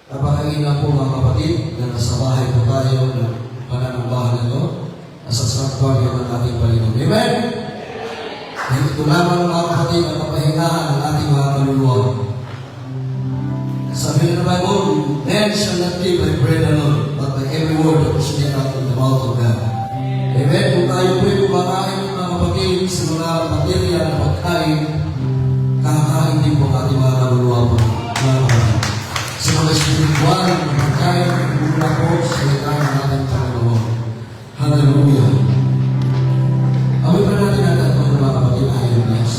Napakaingat po mga kapatid na nasa bahay po tayo ng pananambahan nito nasa sanctuary ng ating Panginoon. Amen? Dahil ito lamang mga kapatid ang kapahingahan ng ating mga kaluluwa. Sabi ng Bible, man shall not live by bread alone, but by every word that proceeds out of the mouth of God. Amen? Kung tayo po'y kumakain ng mga kapatid sa mga material na pagkain, kakain din po ating mga kaluluwa po. Mga kapatid. Sa mga spiritual na pagkain, mula po sa ikaan ng ating Panginoon. Hallelujah. Amoy pa natin natin ang mga kapatid ayon Diyos.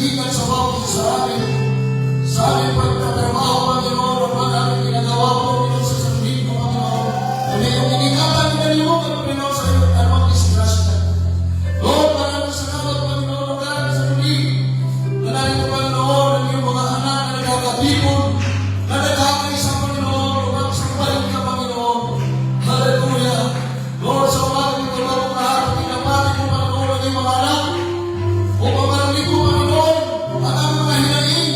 gigikan sa bawat sa amin. Sa aming pagtatrabaho, Panginoon, ang mga aming ginagawa po, Panginoon, sa sarili ko, Panginoon. Kami yung iningatan, Panginoon, Panginoon, sa iyo, anumang disgrasya. Lord, maraming salamat, Panginoon, ang dahil sa muli. Manalito, Panginoon, ang iyong mga anak na nagkakatipon, na nagkakaisa, Panginoon, upang sa balik ka, Panginoon. Hallelujah. Lord, sa umagang ito, Lord, lahat, pinapati mo, Panginoon, ang iyong mga anak. Upang marinig ko, Panginoon, ang aming mga hinaing,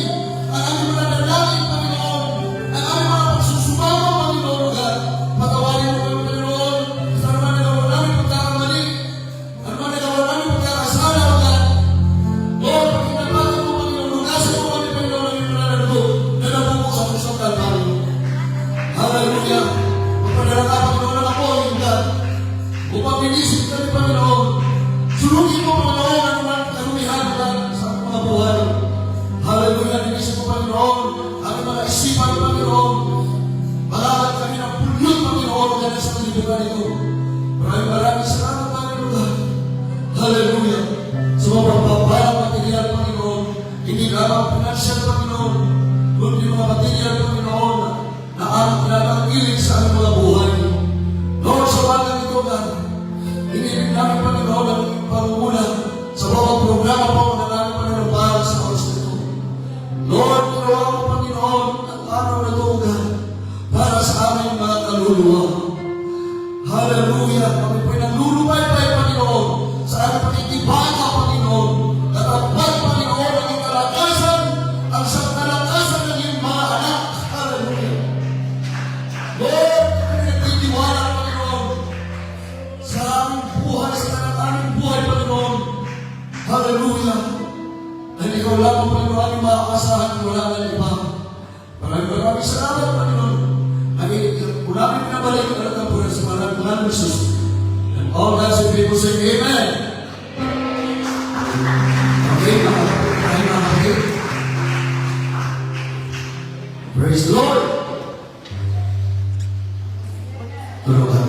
ang aming mga dalangin, Panginoon, ang aming mga pagsusumama, Panginoon, God. Patawarin mo kami, Panginoon, sa naman nagawa namin pagkakamali, ang naman nagawa namin pagkakasala, God. Lord, pagkinapati mo, Panginoon, lugasan mo kami, Panginoon, ang iyong nananago, na nabuko sa pusong Kalbaryo. Hallelujah. Magpadala ka, Panginoon, ang ako, yung God. Upang pinisip kami, Panginoon, sulugin mo, Panginoon, ang mga karumihan, God, sa mga buhay. Hallelujah. Pinisip mo, Panginoon, ang mga isipan, Panginoon. Malalat kami ng pulyon, Panginoon, kaya sa kalibugan ito. Maraming salamat, Panginoon, God. Hallelujah. Sa mga pagpapalang material, Panginoon, hindi lamang financial, Panginoon, kundi mga material, Panginoon, na ang pinatanggiling sa aming mga buhay. Lord, sa bagang ito, God, inibig namin, Panginoon, ang pangunguna sa bawat programa po na namin, Panginoon, para sa oras na ito. Lord, ginawa mo, Panginoon, ang araw na ito, God, para sa aming mga kaluluwa. Hallelujah. Kami po'y naglulupay-pay, Panginoon, sa aming pakikibaka, Panginoon. Katapat, Panginoon, ang iyong kalakasan, ang siyang kalakasan ng iyong mga anak. Hallelujah. Lord, kami nagtitiwala, Panginoon, sa aming buhay, sa aming buhay, Panginoon. Hallelujah. Dahil ikaw lamang, Panginoon, aming makakasahan, wala na iba. Maraming salamat, Panginoon. Namin pinabalik ang alam po sa mga Jesus. And all God's people say, Amen. Okay, nakapagod. Praise the Lord. Tulog ka.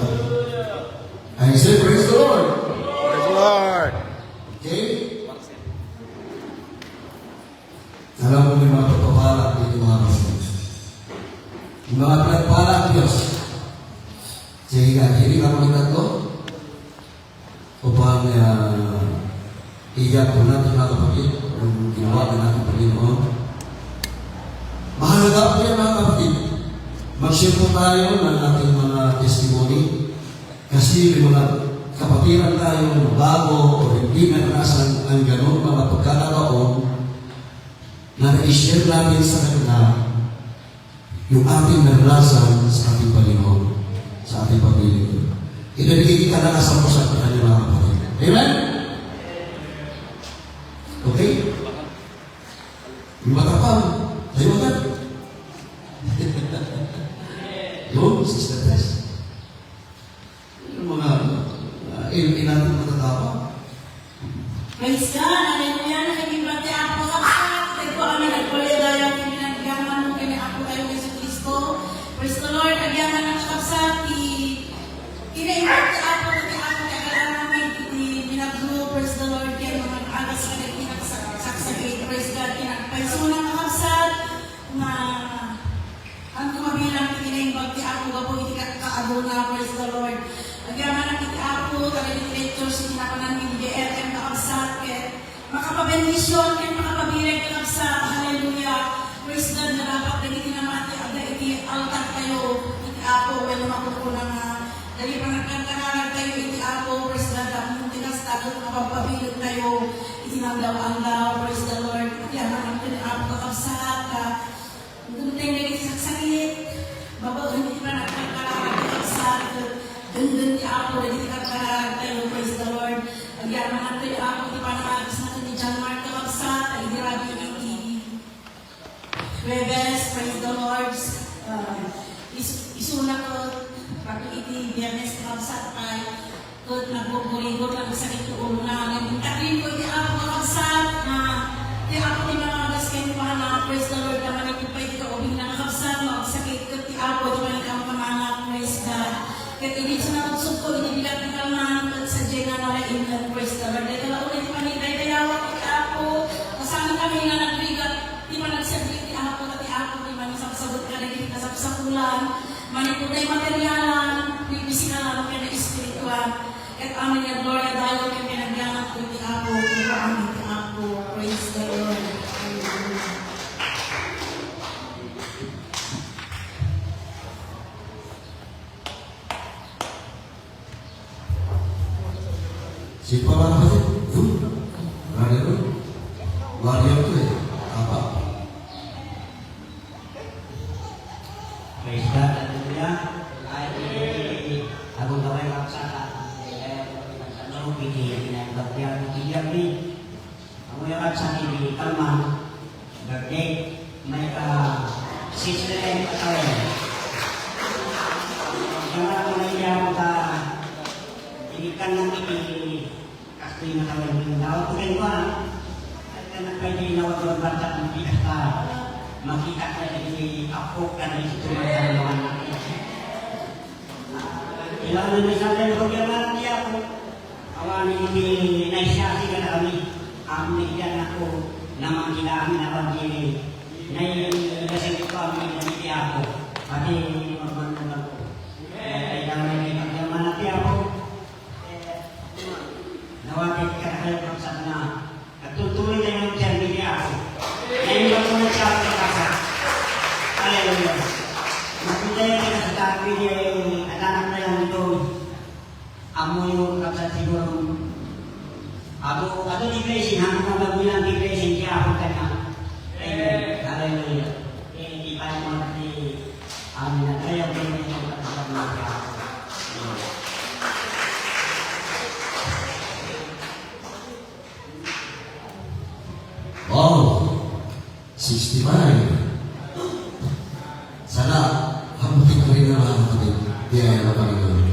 I say, praise the Lord. Praise the Lord. Okay? Alam mo may mga pagpapala dito mga Muslims. Yung mga pinagpala ang Diyos. Sige ka, hindi ka makita ito upang iyak po natin mga kapatid kung ginawa na natin Panginoon. Mahalaga po yan mga kapatid. Mag-share po tayo ng ating mga testimony kasi may mga kapatiran tayo bago o hindi naranasan ang gano'n mga pagkakataon na na-share natin sa kanila yung ating naranasan sa ating Panginoon, sa ating pamilya. Ibigay kita na kasama sa kanyang mga kapatid. Amen? Okay? Yung matapang, tayo agad. Yun, Sister Tess. Yung mga ilin natin matatapang. Praise God! Hallelujah! Nakikipati ako sa lahat. Ito kami nagpalidaya ng pinagyaman mo kami ako tayo Yesu Cristo. Praise the Lord! Agyaman ng kapsat. Inaimati ako kagalaman namin pinaglo. Praise the Lord! Kaya mga alas ka na pinagsaksakin. Praise God! Pinagpaisunang ng kapsat na ang kumabilang pinaimbagti ako gapo iti kaado na. Praise the Lord! Agyaman ng iti ako talagang lectures kinakanan ng DLM na kapsat. Makapabendisyon kayo, makapabilang kayo sa hallelujah. Praise God na dapat na iti namati aga iti altar kayo. Iti ako, well makukulang dali pa nagkantangalan kayo iti ako. Praise God na mong tinastagod makapabilog kayo. Iti nangdaw-angdaw. Praise the Lord. Iti aman ang ako kakapsat ka. Dumiteng na iti sakit. Babagan iti pa nagkantangalan kakapsat. Dun ti ako, iti kakanalan kayo. Praise the Lord. Agyaman natin ako iti panangagis na ni John Mark kakapsat. Iti rabi iti Rebels. Praise the Lord. Isuna ko pati iti Biyernes kakapsat ay kut nagbubuligot lang sa ito ulo na nagtakin ko iti ako kakapsat na iti ako ti mga gasken pa na praise the Lord naman ito pa iti kaubing na kakapsat magsakit ko ti ako di man ikaw pamana praise God kat hindi sinakutsog ko iti bilang ti kalman kat sa dyan na nalain praise the Lord dahil ka ulit panitay tayawa iti ako kasama kami maniputay materialan, pipisikalan, kaya na espiritual. At amin na gloria dahil kami pinagyanap ko iti Apo, kung amin iti Apo. Praise the Lord. Hallelujah. Siapa orang apa sih? Ada tu? Warrior tu apa? Praise God, hallelujah. Ay, ako gawin ang saka. Ano, pinagbagyang pinagbagyang ni. Ako yung sa hindi kalman. Birthday, may sister and katawin. Kaya ako na iya mo ka inikan ng kastoy na tawin yung daw. Kaya ko ay ka na pwede nawag yung bantak ng kita. Makita ka na i-upload ka na ito magkalaman natin. Ilang na nasabi ko yung mga niya po. Awanin ni naisasi ka na kami. Amigyan ako na mangkilamin na pag-ibig. Nailasin ko kami na niti ako. Pati magmanong ako. Kailangan na may pagyaman natin ako. Nawagin ka na kayo kung saan na. Nagtutuloy na yung dyan niti ako. Naiwan ko na siya sa kasa. Hallelujah. Makita yung kinasatabi niya yung anak na lang ito. Amo yung kapsat siguro. Ato depression, hanggang magbilang depression siya ako kanya. Hallelujah. Di pa yung mga amin na tayo yung kapsat na siya ako. Wow, 65. Sana hamutin ko rin ang mga kapatid. Biyaya ng Panginoon.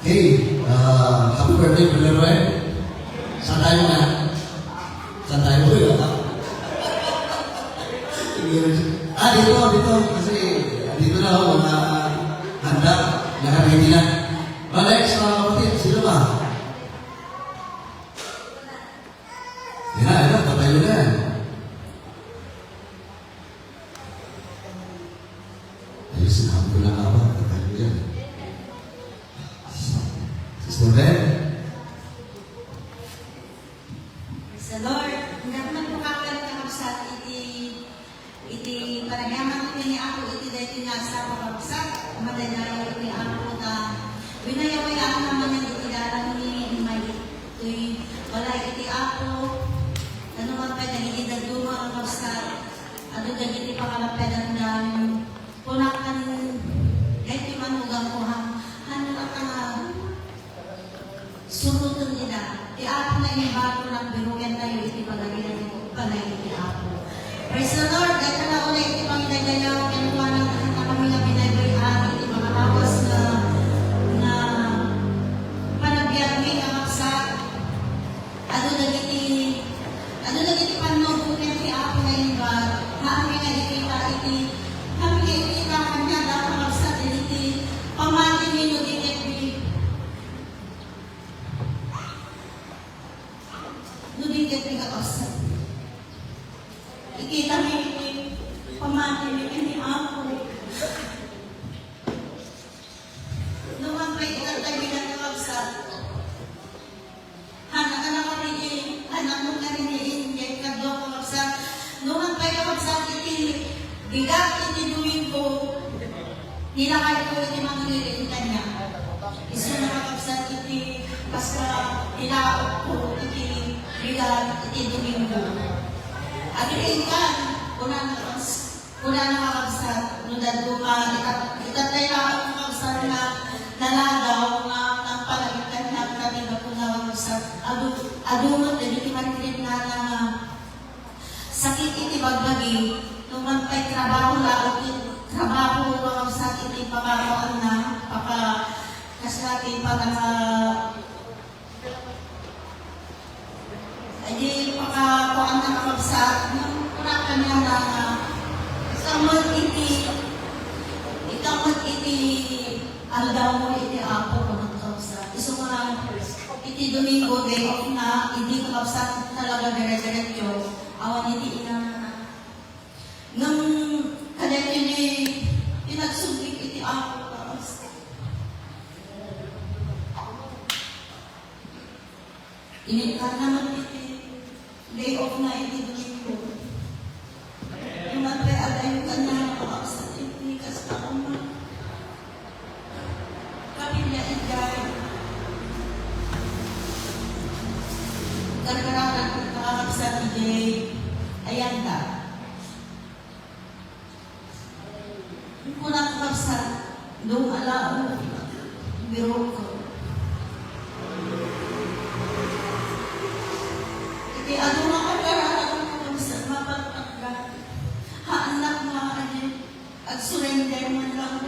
Okay, happy birthday, Brother Roy. Saan tayo na? Saan tayo po yun? Dito. Kasi dito na ako mga handa. Nakaready na. Alex, mga kapatid, sino ba? Yan, patayo na yan. Ayusin, hampo lang nga ba? Patayo yan. Sister Ben? Sa Lord, hindi naman po kakal ka sa iti paragaman ko ni ako, iti dahil tinasa ko kapsat, madalayaw iti ako na binayawayaan naman yung iti dalang ni may iti wala iti ako, ano man pa nagiging daduma ang kapsat, ano gagiti pangalapedan na punakan kahit yung manugang ko ano na ka sunutun nila. Di ako na yung bago ng birugan tayo, iti pagagilan ko pala iti ako. Praise the Lord! Dahil na una iti pangidagayaw, kinuha na kami na pinagbayaan, iti mga lawas na panagbiyan may kamaksak. Ano nagiti panubukin ti ako na yung bag, kami nga ikita kanya na kamaksak, iti pamatin nyo din nudigat ni kakasap. Ikita mi pamati mi ni ako. Naman pa ikatay mi na kakasap. Anak mo ka rin i-ingay ka doon kakasap. Naman pa kakasap iti bigat iti duwing ko. Nilakay ko iti mangliliin kanya. Iso na kakasap iti basta ilaok ko iti bilang iti Domingo. Agreeing ka, kuna nakakabsat, nung daduma, itatay na ako nakakabsat na nalagaw ng palagitan na kami na kuna nakakabsat. Adunot, hindi kimanilip na sakit iti bagbagi, nung magpay trabaho nakakabsat iti pakakaan na, kaslati pa Jadi pakakuan na kakabsat, nung kunakan niya na ikamot iti aldaw mo iti apo ko ng kakabsat. Iso nga iti Domingo day off na, hindi kakabsat talaga dire-diretyo. Awan iti ina. Nung kadet yun pinagsusunod Inikanaman iti day off na iti domingo. Yung matay yung kanya makakasat iti kasta uma. Kapilya igay. Karkarakan nakakasat iti ayan ka. Kung nakakasat, doon alam biro ko. Iti ano nga karkarakan sa mapagpagka. Haanak nga at surrender man lang.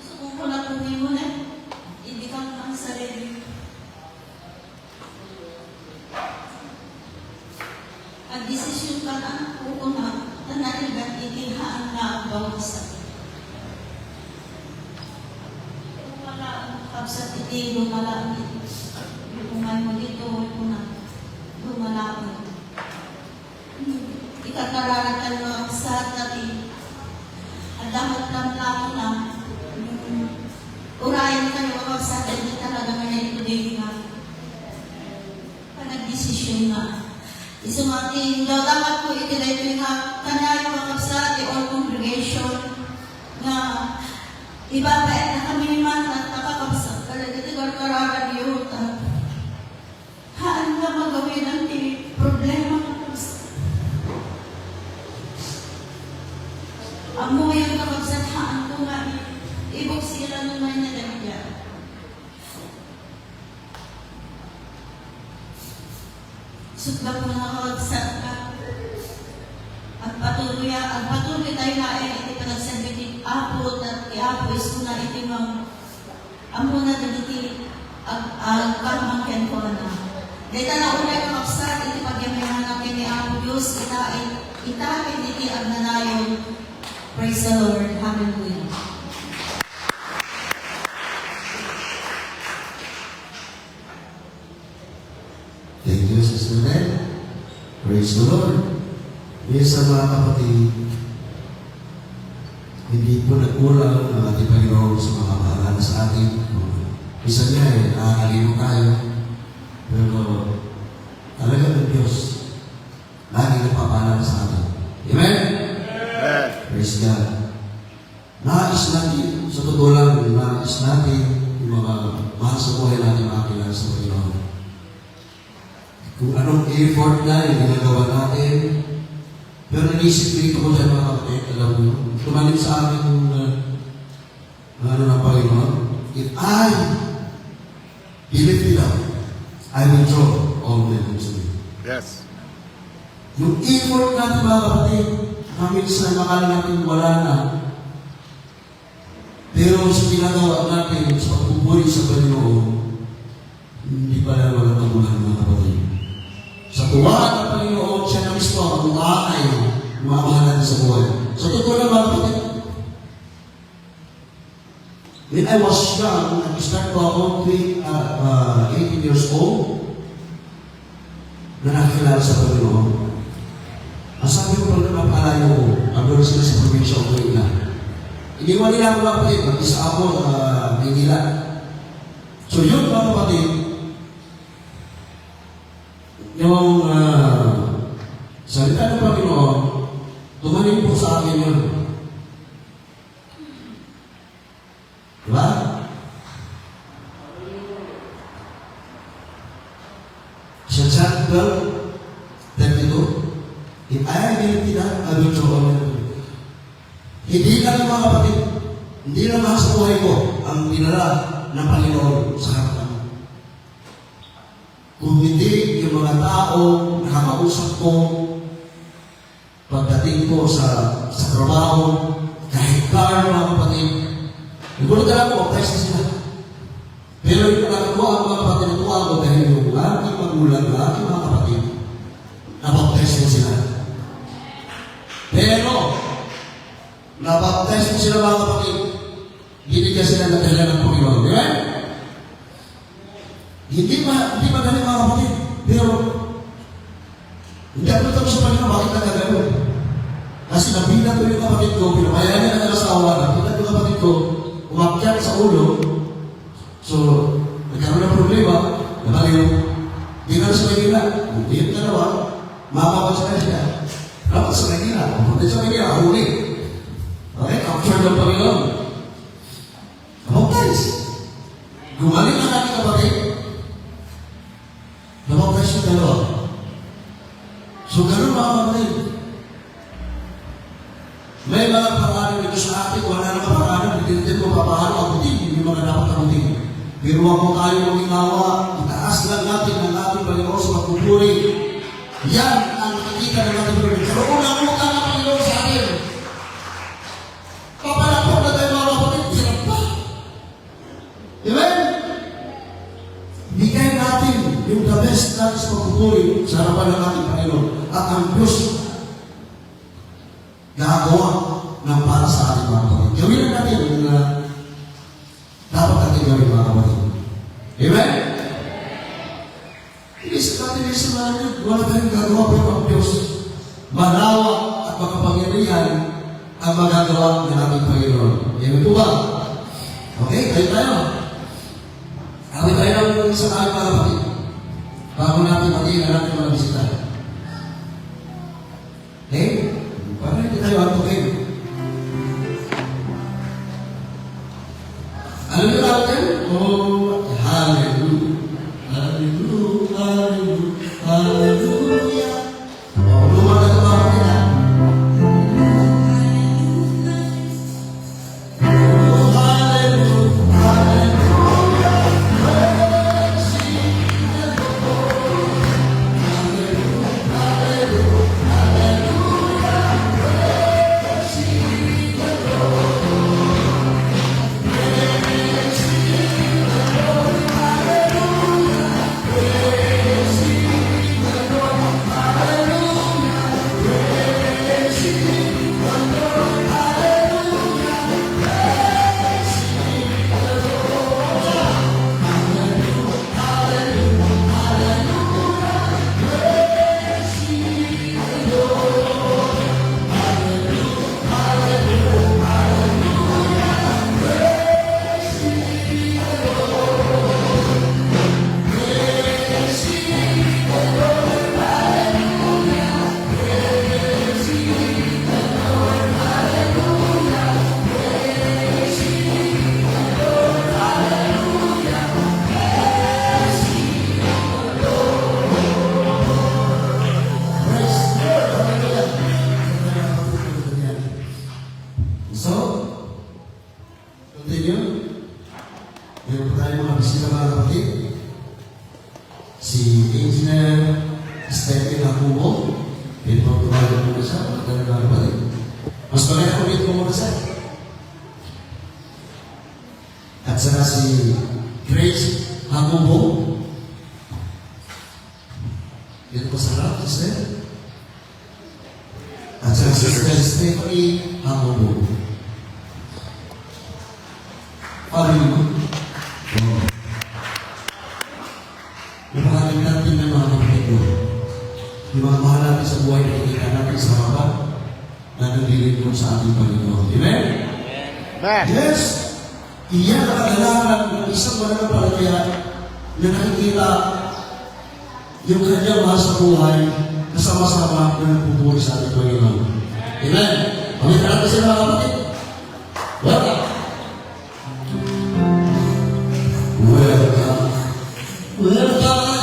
So kung wala kong mo na, hindi ka ang sarili. Ang desisyon ka na, na narigat itihaan na ang bawasan. Kung wala ang kapsat iti, lumala ang iti. Kung may mo dito, lumala ang iti. Ikakararatan mo ang sa tati. At dapat lang na urayan kayo ang kapsat iti talaga nga ito din nga. Panag-desisyon na. Isumati, dapat ko itilay nga kanayo makapsati or congregation na ibabait na kami man at nakakapsat. Talaga tigar-kararan yun. Haan na magawin ang problema makapsat. Ang mga yung nakapsat, haan ko nga ibog sila naman na nagyan. Sutla po nakakagsak ka. At patuloy tayo na ay iti panagsabitin Apo at Apo is na iti ang muna na iti agkamangken ko na. Dito na unay makapsat iti pagyamayan namin ni Apo Diyos itain iti agnanayon. Praise the Lord. Hallelujah. Thank you, Sister Ned. Praise the Lord. Minsan mga kapatid, hindi po nagkulang ang ating Panginoon sa mga paalala sa atin. Minsan niya nakakalimutan tayo. Pero talaga ng Diyos, lagi nagpapaalala sa atin. Amen? Amen. Praise God. Nais natin, sa totoo lang, nais natin yung mga mahal sa buhay natin makakilala sa Panginoon. Kung anong effort na yung ginagawa natin. Pero naisip dito ko dyan mga kapatid, alam mo, tumalim sa akin yung ano ng Panginoon. If I be lifted up, I will draw all men unto me. Yes. Yung effort natin mga kapatid, minsan makala natin wala na. Pero sa ginagawa natin sa pagpupuri sa Panginoon, hindi pala walang kagulan mga kapatid. Sa tuwaan ng Panginoon, siya na mismo ang umaakay ng mga mahal natin sa buhay. So, totoo na mga kapatid, when I was young, nag-start ko ako 18 years old, na nakakilala sa Panginoon. Ang sabi ko pag napapalayo ko, ang doon sila sa probinsya o Manila. Iniwan nila ako mga kapatid, mag-isa ako Manila. So, yun mga kapatid, yung salita ng Panginoon, tumanin po sa akin yun. Diba? Sa John 12:32, if I am guilty na, I will draw all men. Hindi lang mga kapatid, hindi lang mahal sa buhay ko ang pinala ng Panginoon sa harapan. Kung hindi yung mga tao nakakausap ko, pagdating ko sa trabaho, kahit car mga kapatid, nagulat na ako, okay sa sila. Pero yung nagagawa ang mga kapatid, natuwa ako dahil yung aking magulang, aking mga kapatid, nabaptize ko sila. Pero, nabaptize ko sila mga kapatid, binigyan sila ng dahilan ng Panginoon. Di ba? Hindi magaling mga kapatid, pero hindi ako ito sa Panginoon, bakit nagagano'n? Kasi nabilang ko yung kapatid ko, pinapayagan niya ng asawa, nabilang yung kapatid ko, umakyat sa ulo, So, nagkaroon ng problema, nabaliw. Di ka na sa Manila. Hindi yung dalawa, mababa sa Manila. Dapat sa Manila. Pumunta sa Manila, huli. Okay, capture ng Panginoon. Baptize. Gumaling na natin kapatid. Nabaptize yung dalawa. So, ganun mga kapatid. May mga pangalan dito sa atin, wala na pangalan, hindi mo papaano abutin, hindi mga dapat abutin. Pero huwag mo tayo mag-ingawa, itaas lang natin ang ating Panginoon sa magpupuri. Yan ang nakikita ng ating Panginoon. Pero unang-unang ang Panginoon sa atin. Papalapok na tayo mga kapatid, hirap pa. Amen? Bigay natin yung the best natin sa magpupuri sa harapan ng ating Panginoon. At ang Diyos gagawa ng para sa ating mga kapatid. Gawin na natin yung dapat natin gawin mga kapatid. Amen? Hindi sa natin yung sinabi, wala tayong gagawa pero ang Diyos. Malawak at makapangyarihan ang magagawa ng ating Panginoon. Amen po ba? Okay, tayo. Awit tayo ng isang aking mga kapatid. Bago natin matiin na natin mga bisita. Okay? Para hindi tayo antukin. Alam niyo lang yan? Oh, hallelujah. Hallelujah. Hallelujah. Hallelujah. Oh, lumaga ka ba nila? Oh, hallelujah. Hallelujah. Praise the Lord. Hallelujah. Hallelujah. Mas maganda ulit mo muna sa at saka si Grace Hamubo. Dito po sa harap, sister. At saka si Sister Stephanie Hamubo. Pari mo. Ipahalim natin ng mga kapatid mo. Yung mga mahal natin sa buhay na kita natin sa harapan na nagdilig mo sa ating Panginoon. Amen? Amen. Yes! Iyan ang kadalanan ng isang mananampalataya na nakikita yung kanyang mahal sa buhay na sama-sama na nagpupuhay sa ating Panginoon. Amen? Pagkita natin sila mga kapatid. Welcome! Welcome! Welcome!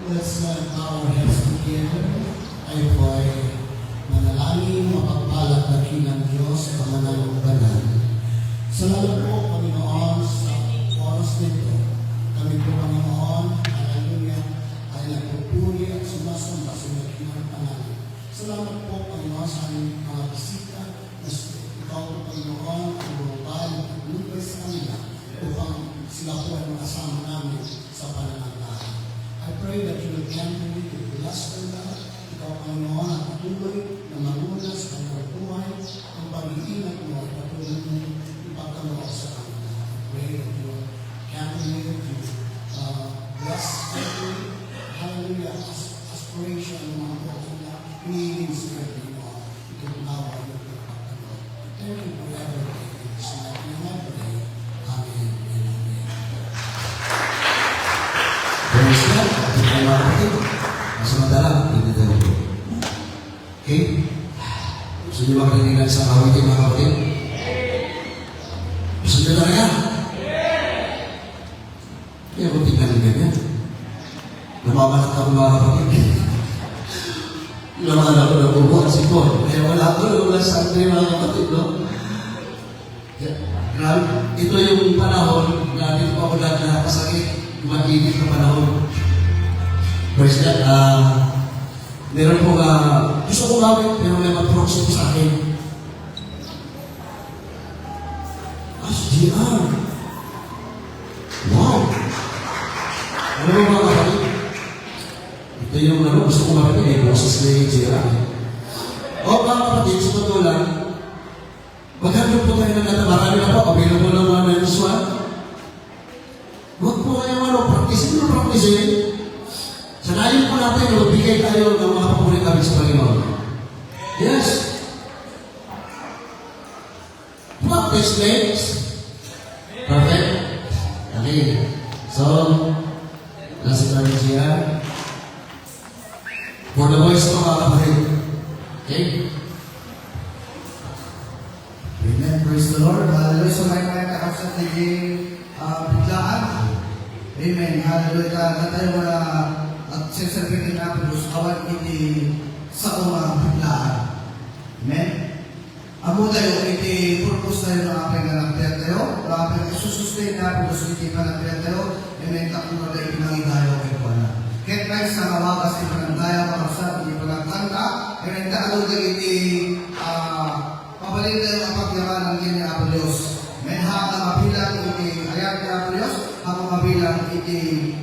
Let's bow our heads together. Tayo po ay manalangin, mapagpalat na kinang Diyos, pangalan ng banal. Salamat po, Panginoon, sa oras nito. Kami po, Panginoon, hallelujah, ay nagpupuri at sumasamba sa nakinang pangalan. Salamat po, Panginoon, sa aming mga bisita na ikaw po, Panginoon, ang bumabal at lumay sa kanila upang sila po ay makasama namin sa panananggahan. I pray that you will continue to bless them, God. Ikaw, Panginoon, at patuloy na magunas sa kanilang buhay, ang pag-iingat mo at patuloy mo ipagkaloob sa kanila. I pray that you will continue to bless every, hallelujah, aspiration ng mga buhay na hinihiling sa every mo. Ito now ay ipagkaloob. Thank you for everything. In this night, in my pray. Amen and amen. Praise God. Ito tayo mga kapatid. Masamantala, hindi tayo po. Okay? Gusto niyo ba kanilang isang awitin mga kapatid? Gusto niyo talaga? Kaya kung tingnan ng ganyan. Namamanat ako mga kapatid. Naman ako na bubuhat si Paul. Kaya wala ko wala sa atin mga kapatid, no? Grabe. Ito yung panahon na dito ako lahat na nakasakit. Mag-init na panahon. Praise God. Meron po gusto ko gawin, pero may mag-proxy po sa akin. SGR. Wow! Ano ba mga kapatid? Ito yung gusto ko gawin, may boses na yung SGR. O mga kapatid, sa totoo lang, maghandog po tayo ng nata. Marami na po, available ng mga minus one. Huwag po kayong practice. Sanayin po natin na magbigay tayo ng mga papulit namin sa Panginoon. Yes. Practice makes perfect. Okay. So, nasa tayo siya. For the voice of mga kapatid. Okay? Amen. Praise the Lord. Hallelujah. So, may kakasat na biglaan. Amen. Hallelujah. Natay mo na at sinasabihin na Diyos, awan iti sa umang biglaan. Amen. Amo tayo, iti purpose tayo ng apeng nanagpian tayo. Apeng isusustain na Diyos iti panagpian tayo. Amen. Takuna tayo pinangidayo kay Kuala. Kaya guys, nakawagas iti panagdaya, makasap iti panagkanta. Amen. Taalo tayo iti pabalin tayo ang pagyaman ng kanya Apo Diyos. Amen. Hanga mabilang iti ayat ni Apo Diyos. Hanga mabilang iti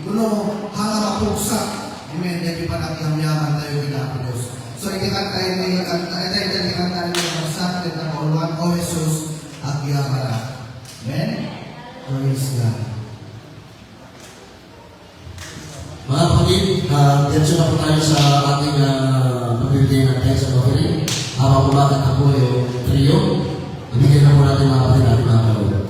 kuno hanga mapugsa. Amen. Dahil panagyaman tayo kina Apo Diyos. So, ikikan tayo ni kanta niyo ng sa atin na kauluan, O Jesus, at yaman. Amen. Praise God. Mga kapatid, diretso na po tayo sa ating pagpipigay ng text at offering. Habang kumakanta po yung trio, ibigay na po natin mga kapatid natin mga kaloob.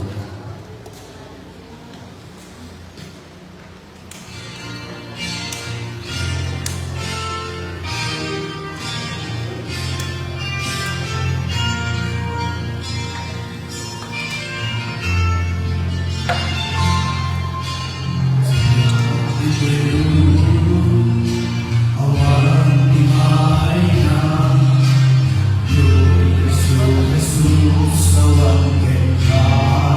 Jesus, so one can try.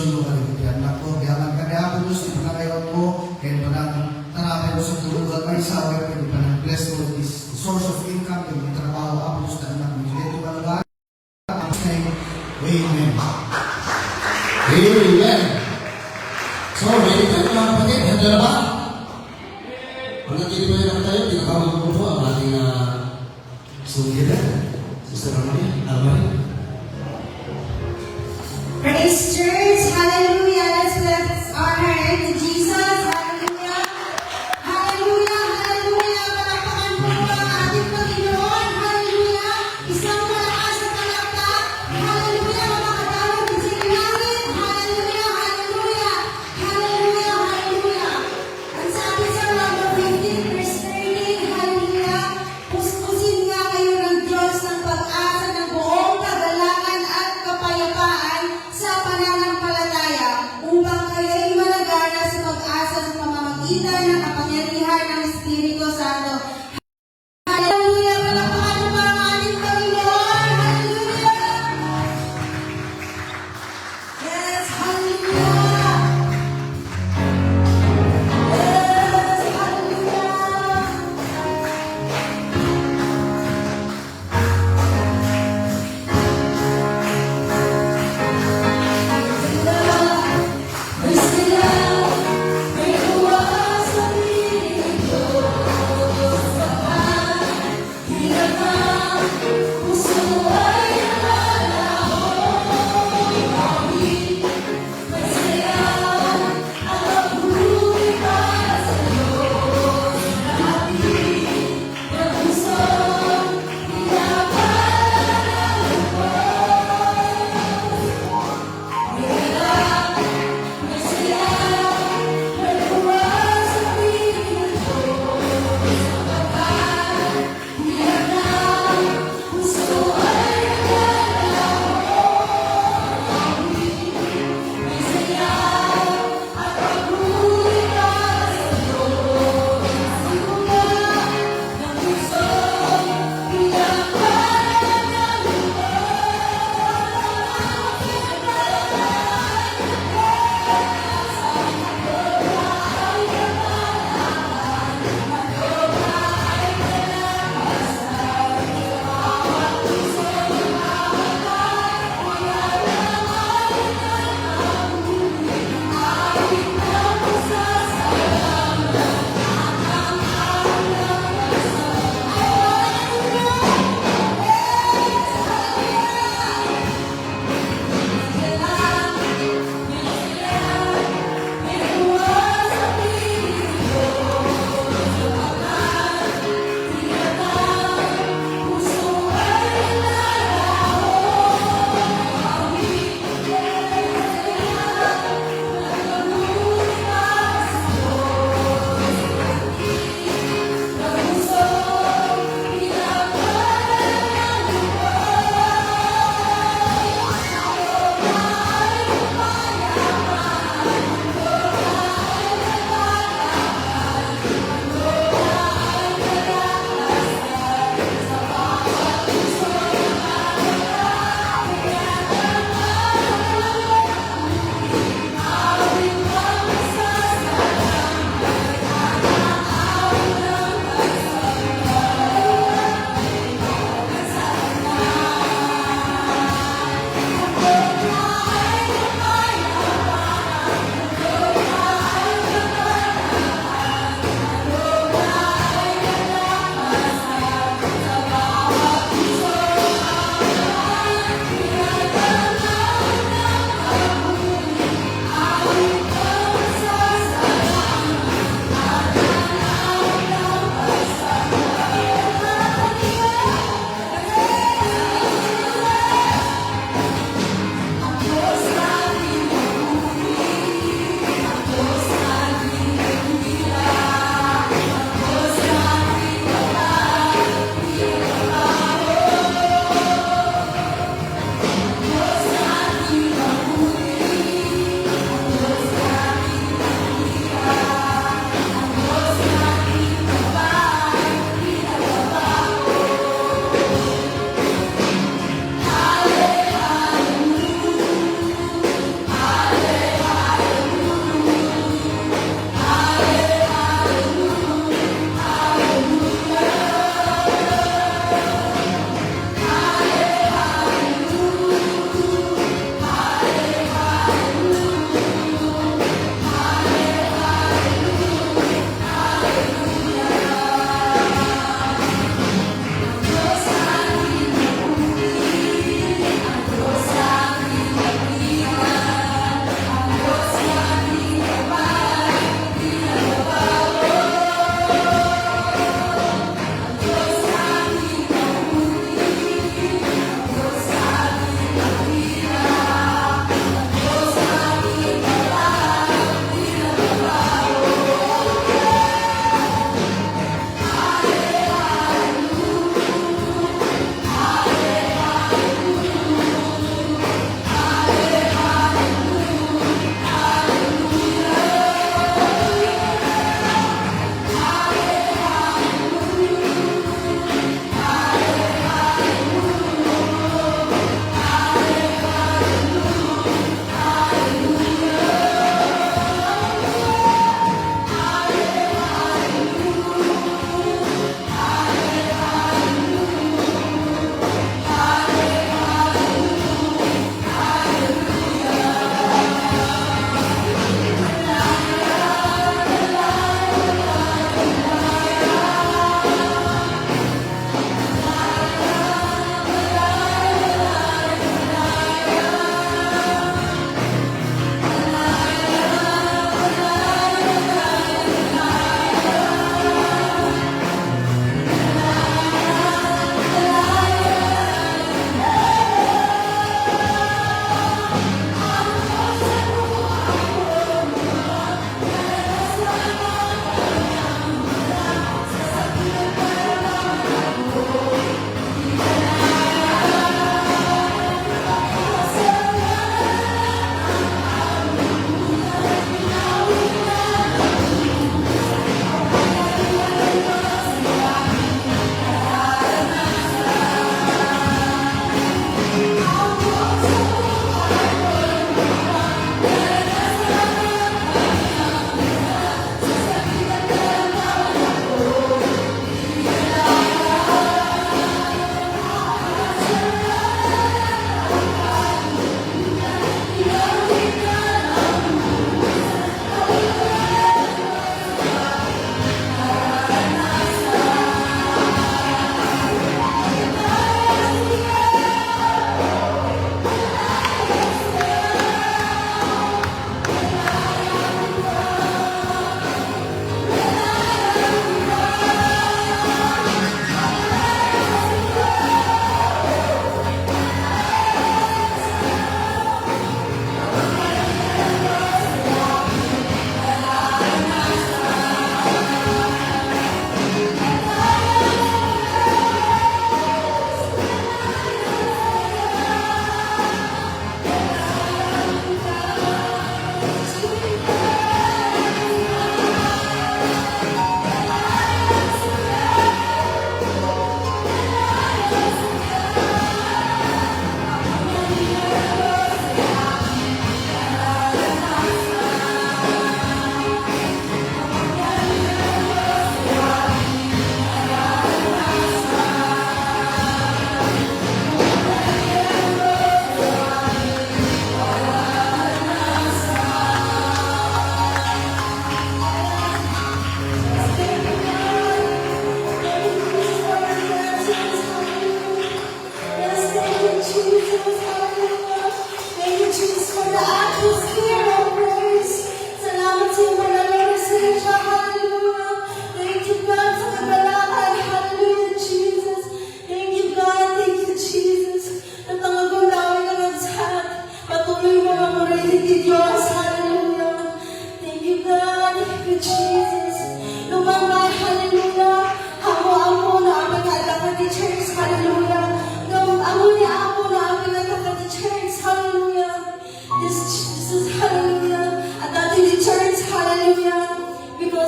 bendición mo kalimutan. Nako, biyaman ka niya ako Diyos, ipinakayaw mo, kaya pa nang tarapay mo sa tulungan may sawi, pwede pa nang bless mo this source of income, yung may trabaho ako Diyos na anak mo. Dito ka lugar. Amen. Amen. So, ready tayo mga kapatid? Handa na ba? Kung nagkilipan na tayo, tinakawag ko po ang ating sungiran. Sister Romania, Almarin. Praise Church, hallelujah. Let's honor and to Jesus, hallelujah. Hallelujah, hallelujah. Palakpakan po ang ating Panginoon, hallelujah. Isang malakas na palakpak, hallelujah. Makakadawag din sa langit, hallelujah, hallelujah. Hallelujah, hallelujah. Ang sabi sa number 15, verse 13, hallelujah. Puspusin nga kayo ng Diyos ng pag-asa ng buong kagalangan at kapayapaan sa pananampalataya upang kayo'y malagana sa pag-asa sa pamamagitan ng kapangyarihan ng Espiritu Santo. Hallelujah! Palakpakan mo ang ating Panginoon! Hallelujah! Yes, hallelujah! Yes, hallelujah! Gusto ay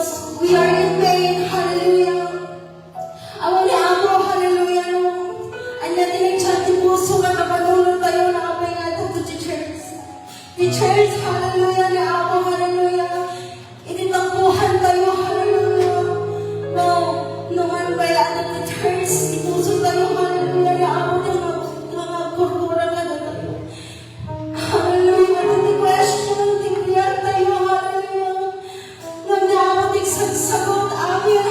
because we are in pain. Hallelujah. Awan ni Amo, hallelujah. Anya tinigchat ti puso nga kapanulong tayo na kapay nga ito to church. The church, hallelujah, ni Amo, hallelujah. Ititampuhan tayo, hallelujah. No, naman ba yan the church, ipuso tayo, hallelujah, ni Amo, mga kultura nga na tayo. Hallelujah, hindi question, hindi tayo, hallelujah. Nang Amo, tigsasagot, amin,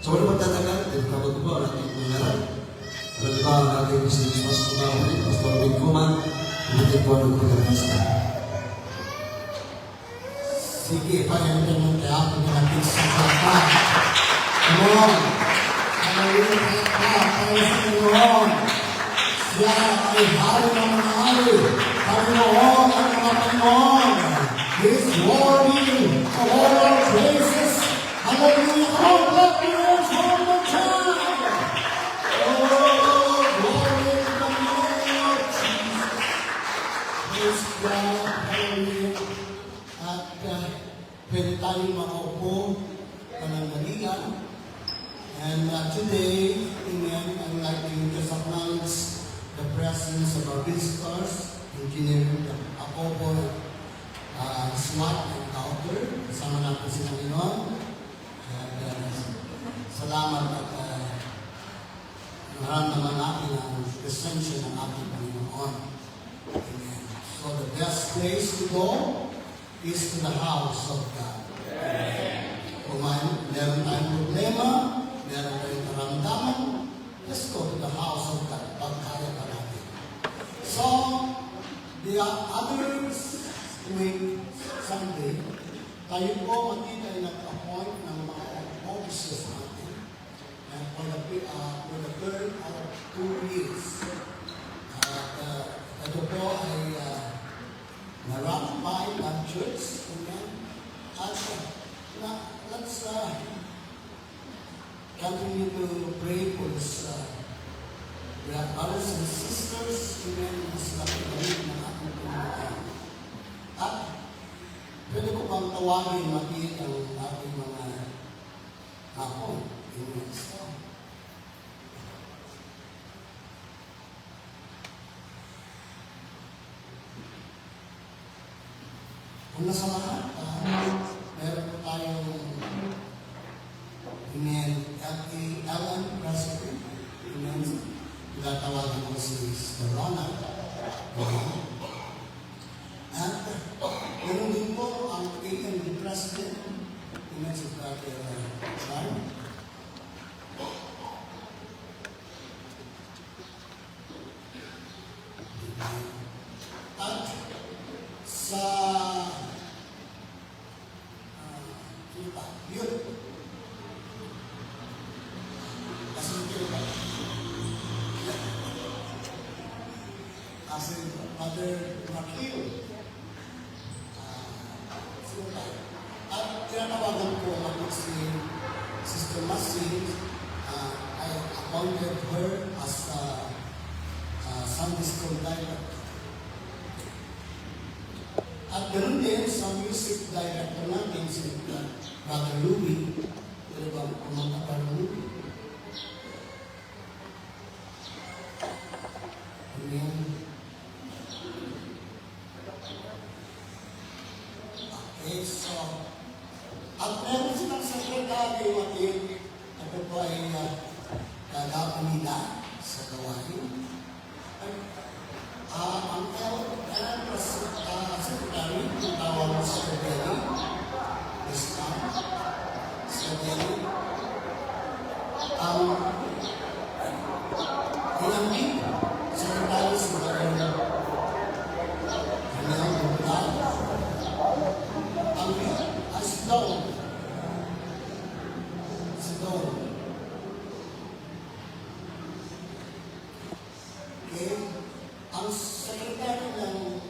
So, ano magtatagal? Kapag po ang ating pangalan. Ano ba ang ating si Pastor Mawin, Pastor Bingkuman, hindi po ang pagkakasta. Sige, pag-enter mo kaya ako natin sa kata. Come on! Hallelujah! Praise the Lord! Siya ay hari ng mga hari. Panginoon ang mga Panginoon. He is worthy of all our praises. Hallelujah! Come on, clap your hands one more time! Oh, glory to the name of Jesus. Praise God. Hallelujah. At pwede tayong makaupo panandalian. And today, amen, I would like to just acknowledge the presence of our visitors, Engineer Apopo Smart and Kauter. Kasama natin sila ngayon. And salamat at naramdaman natin ang presensya ng ating Panginoon. Amen. So the best place to go is to the house of God. Kung meron tayong problema, meron tayong karamdaman, let's go to the house of God. Pagkaya pa natin. So, the other week, Sunday, tayo po makita ay nag-appoint ng mga officers natin. And for the term of 2 years. Ito po ay na-ratify ng church. Amen. At let's continue to pray for this brothers and sisters. Amen. Mas nakikinig ng ating Panginoon. At pwede ko bang tawagin mati ang ating mga hapon. Amen. So, kung nasa lahat, meron po tayong Ellen President. Tinatawagan ko si Mr. Ronald. At meron din po ang AMD President. Si Brother Charles. At sa yun. Kasi Mother Rakil. At tinatawagan ko ako si Sister Masin. I appointed her as Sunday School Director. At ganoon din sa music director natin, si Brother Louie. Pwede ba kumanta Brother Louie? Amen. Okay, so, at meron silang sekretary, Matin. Ito po ay gagawin nila sa gawain. Ang secretary, yung tawag mo sa secretary, secretary, ang ilang secretary sa bayan, ang Sidon. Okay, ang secretary ng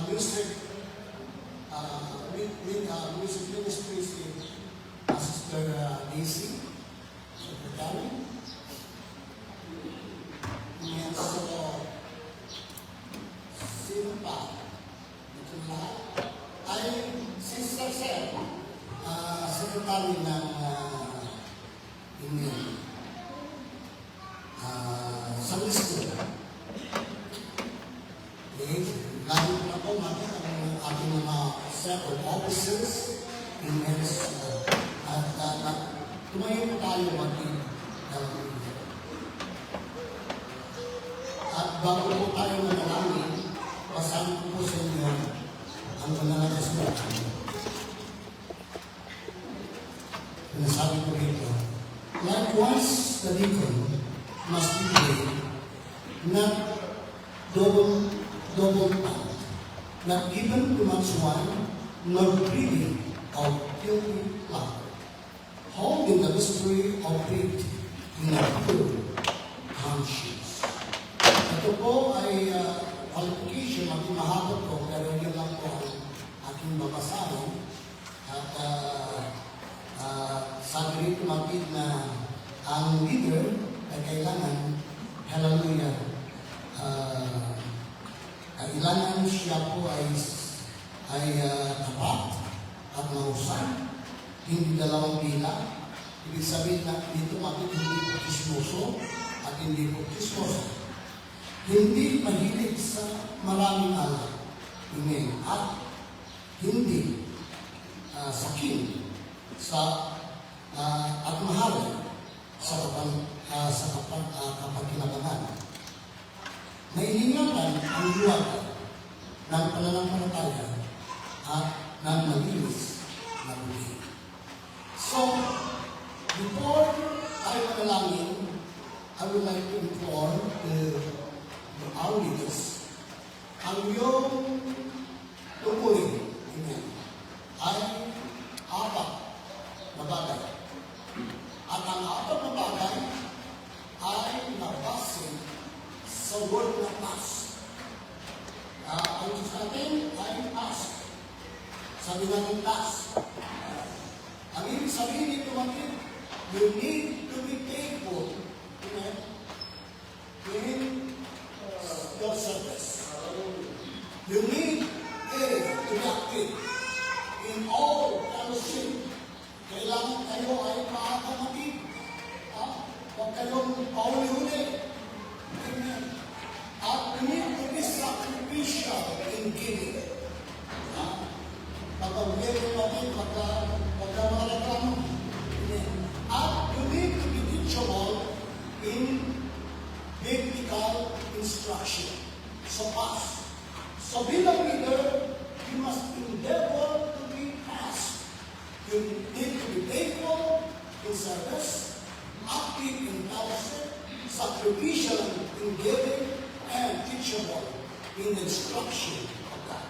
music ministry si Sister Daisy, secretary. And so, sino pa? Ito lahat ay Sister Seth, secretary ng Sunday School. Okay, lalo na po makita ang ating mga set of officers in medicine. At tumayo po tayo at bago po tayo manalangin, pasahan ko po sa inyo ang panalangin sa Pinasabi ko dito, Likewise, the deacon must be paid, not double time, not given too much wine, nor greedy of filthy laughter, holding the mystery of faith in a pure conscience. Ito po ay qualification ang mahaba ko, pero yun lang po ang aking babasahin. At sabi rito matid na ang leader ay kailangan, hallelujah, kailangan siya po ay tapat at mahusay, hindi dalawang bila. Ibig sabihin na dito matid hindi po kismoso at hindi po kismoso. Hindi mahilig sa maraming alak, at hindi sakin at mahal sa kapagkinabangan. Nainingatan ang luwag ng pananampalataya at ng malinis na buhay. So, before tayo manalangin, I would like to inform our leaders, ang iyong tukurin, ay apat na bagay. At ang apat na bagay ay nabase sa word na pass. Ang Diyos natin ay pass. Sabi natin pass. Ang ibig sabihin nito natin, you need to be faithful in your service. You need to be active in all fellowship. Kailangan kayo ay makakamatid. Huwag kayong pauli-uli. Amen. At you need to be sacrificial in giving. Pag-giving natin, pagka-reklamo. At you need to be teachable in biblical instruction. So pass. So bilang leader, you must endeavor to be fast. You need to be faithful in service, active in fellowship, sacrificial in giving, and teachable in the instruction of God.